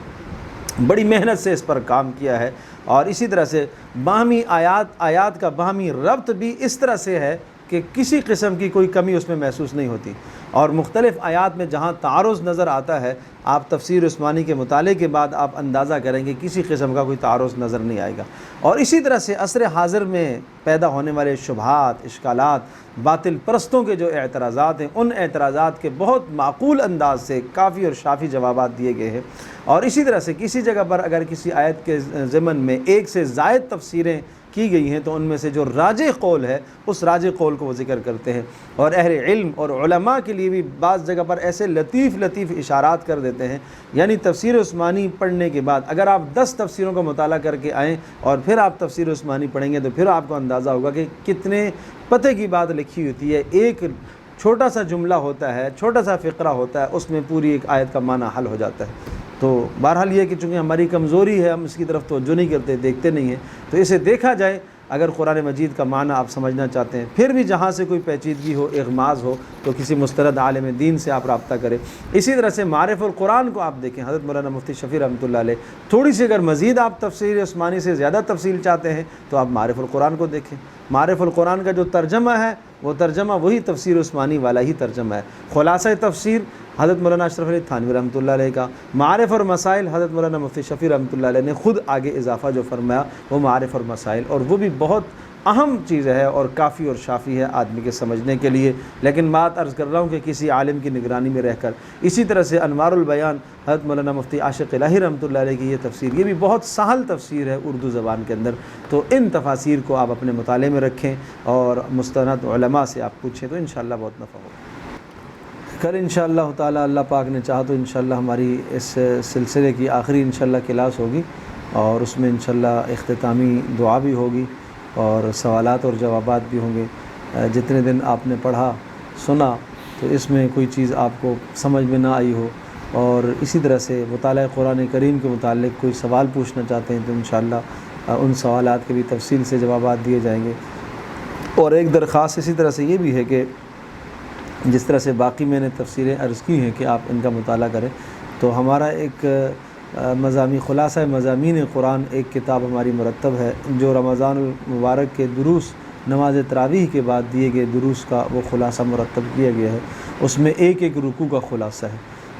بڑی محنت سے اس پر کام کیا ہے، اور اسی طرح سے باہمی آیات کا باہمی ربط بھی اس طرح سے ہے کہ کسی قسم کی کوئی کمی اس میں محسوس نہیں ہوتی، اور مختلف آیات میں جہاں تعارض نظر آتا ہے، آپ تفسیر عثمانی کے مطالعے کے بعد آپ اندازہ کریں گے کسی قسم کا کوئی تعارض نظر نہیں آئے گا۔ اور اسی طرح سے عصر حاضر میں پیدا ہونے والے شبہات، اشکالات، باطل پرستوں کے جو اعتراضات ہیں، ان اعتراضات کے بہت معقول انداز سے کافی اور شافی جوابات دیے گئے ہیں۔ اور اسی طرح سے کسی جگہ پر اگر کسی آیت کے ضمن میں ایک سے زائد تفسیریں کی گئی ہیں تو ان میں سے جو راجح قول ہے اس راجح قول کو وہ ذکر کرتے ہیں، اور اہل علم اور علماء کے لیے بھی بعض جگہ پر ایسے لطیف اشارات کر دیتے ہیں۔ یعنی تفسیر عثمانی پڑھنے کے بعد اگر آپ 10 تفسیروں کا مطالعہ کر کے آئیں اور پھر آپ تفسیر عثمانی پڑھیں گے تو پھر آپ کو اندازہ ہوگا کہ کتنے پتہ کی بات لکھی ہوتی ہے۔ ایک چھوٹا سا جملہ ہوتا ہے، چھوٹا سا فقرہ ہوتا ہے، اس میں پوری ایک آیت کا معنی حل ہو جاتا ہے۔ تو بہرحال یہ کہ چونکہ ہماری کمزوری ہے، ہم اس کی طرف توجہ نہیں کرتے، دیکھتے نہیں ہیں، تو اسے دیکھا جائے۔ اگر قرآن مجید کا معنی آپ سمجھنا چاہتے ہیں، پھر بھی جہاں سے کوئی پیچیدگی ہو، اغماض ہو، تو کسی مستند عالم دین سے آپ رابطہ کریں۔ اسی طرح سے معارف القرآن کو آپ دیکھیں، حضرت مولانا مفتی شفیع رحمۃ اللہ علیہ، تھوڑی سی اگر مزید آپ تفسیر عثمانی سے زیادہ تفصیل چاہتے ہیں تو آپ معارف القرآن کو دیکھیں۔ معارف القرآن کا جو ترجمہ ہے وہ ترجمہ وہی تفسیر عثمانی والا ہی ترجمہ ہے۔ خلاصہ تفسیر حضرت مولانا اشرف علی تھانوی رحمۃ اللہ علیہ کا، معارف اور مسائل حضرت مولانا مفتی شفیع رحمۃ اللہ علیہ نے خود آگے اضافہ جو فرمایا وہ معارف اور مسائل، اور وہ بھی بہت اہم چیز ہے اور کافی اور شافی ہے آدمی کے سمجھنے کے لیے۔ لیکن بات عرض کر رہا ہوں کہ کسی عالم کی نگرانی میں رہ کر، اسی طرح سے انوار البیان حضرت مولانا مفتی عاشق الہی رحمۃ اللہ علیہ کی یہ تفسیر، یہ بھی بہت سہل تفسیر ہے اردو زبان کے اندر۔ تو ان تفاسیر کو آپ اپنے مطالعے میں رکھیں اور مستند علماء سے آپ پوچھیں تو انشاءاللہ بہت نفع ہوگا۔ کل انشاءاللہ تعالیٰ اللہ پاک نے چاہا تو انشاءاللہ ہماری اس سلسلے کی آخری انشاءاللہ کلاس ہوگی، اور اس میں انشاءاللہ اختتامی دعا بھی ہوگی اور سوالات اور جوابات بھی ہوں گے۔ جتنے دن آپ نے پڑھا سنا تو اس میں کوئی چیز آپ کو سمجھ میں نہ آئی ہو، اور اسی طرح سے مطالعہ قرآن کریم کے متعلق کوئی سوال پوچھنا چاہتے ہیں تو انشاءاللہ ان سوالات کے بھی تفصیل سے جوابات دیے جائیں گے۔ اور ایک درخواست اسی طرح سے یہ بھی ہے کہ جس طرح سے باقی میں نے تفسیریں عرض کی ہیں کہ آپ ان کا مطالعہ کریں، تو ہمارا ایک خلاصہ مضامین قرآن ایک کتاب ہماری مرتب ہے، جو رمضان المبارک کے دروس، نماز تراویح کے بعد دیے گئے دروس کا وہ خلاصہ مرتب کیا گیا ہے۔ اس میں ایک ایک رکوع کا خلاصہ ہے،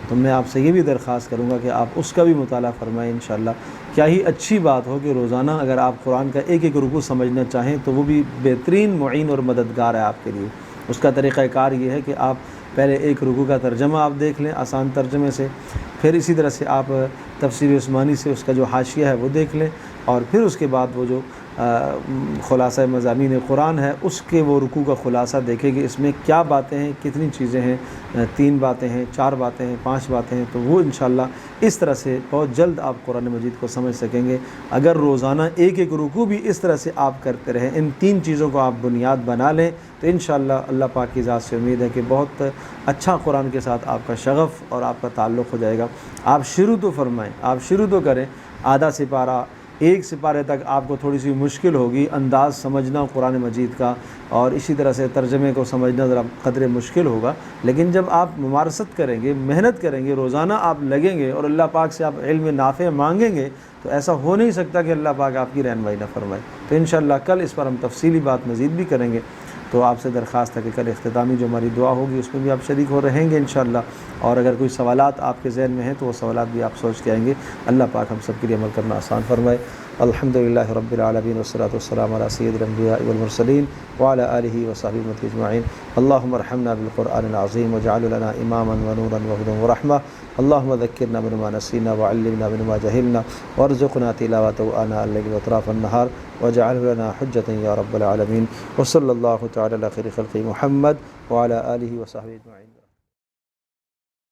تو میں آپ سے یہ بھی درخواست کروں گا کہ آپ اس کا بھی مطالعہ فرمائیں انشاءاللہ۔ کیا ہی اچھی بات ہو کہ روزانہ اگر آپ قرآن کا ایک ایک رکوع سمجھنا چاہیں تو وہ بھی بہترین معین اور مددگار ہے آپ کے لیے۔ اس کا طریقہ کار یہ ہے کہ آپ پہلے ایک رکوع کا ترجمہ آپ دیکھ لیں آسان ترجمے سے، پھر اسی طرح سے آپ تفسیر عثمانی سے اس کا جو حاشیہ ہے وہ دیکھ لیں، اور پھر اس کے بعد وہ جو خلاصہ مضامین قرآن ہے اس کے وہ رکوع کا خلاصہ دیکھیں کہ اس میں کیا باتیں ہیں، کتنی چیزیں ہیں، 3 باتیں ہیں، 4 باتیں ہیں، 5 باتیں ہیں، تو وہ انشاءاللہ اس طرح سے بہت جلد آپ قرآن مجید کو سمجھ سکیں گے۔ اگر روزانہ ایک ایک رکوع بھی اس طرح سے آپ کرتے رہیں، ان 3 چیزوں کو آپ بنیاد بنا لیں، تو انشاءاللہ اللہ پاک کی ذات سے امید ہے کہ بہت اچھا قرآن کے ساتھ آپ کا شغف اور آپ کا تعلق ہو جائے گا۔ آپ شروع تو فرمائیں، آپ شروع تو کریں، آدھا سپارہ 1 سپارے تک آپ کو تھوڑی سی مشکل ہوگی انداز سمجھنا قرآن مجید کا، اور اسی طرح سے ترجمے کو سمجھنا ذرا قدرے مشکل ہوگا، لیکن جب آپ ممارست کریں گے، محنت کریں گے، روزانہ آپ لگیں گے اور اللہ پاک سے آپ علم نافع مانگیں گے، تو ایسا ہو نہیں سکتا کہ اللہ پاک آپ کی رہنمائی نہ فرمائے۔ تو انشاءاللہ کل اس پر ہم تفصیلی بات مزید بھی کریں گے۔ تو آپ سے درخواست ہے کہ کل اختتامی جو ہماری دعا ہوگی اس میں بھی آپ شریک ہو رہیں گے انشاءاللہ، اور اگر کوئی سوالات آپ کے ذہن میں ہیں تو وہ سوالات بھی آپ سوچ کے آئیں گے۔ اللہ پاک ہم سب کے لیے عمل کرنا آسان فرمائے۔ الحمدللہ رب العالمین والصلاۃ والسلام علی سید الانبیاء والمرسلین وعلی آلہ وصحبہ اجمعین۔ اللہم ارحمنا بالقرآن العظیم واجعل لنا اماما ونورا وہدی ورحمہ۔ اللہم ذکرنا منما نسینا وعلمنا منما جہلنا وارزقنا تلاوته آناء الليل واطراف النہار واجعله لنا حجة یا رب العالمین۔ وصلی اللہ تعالی علی خیر خلق محمد وعلی آلہ وصحبہ اجمعین۔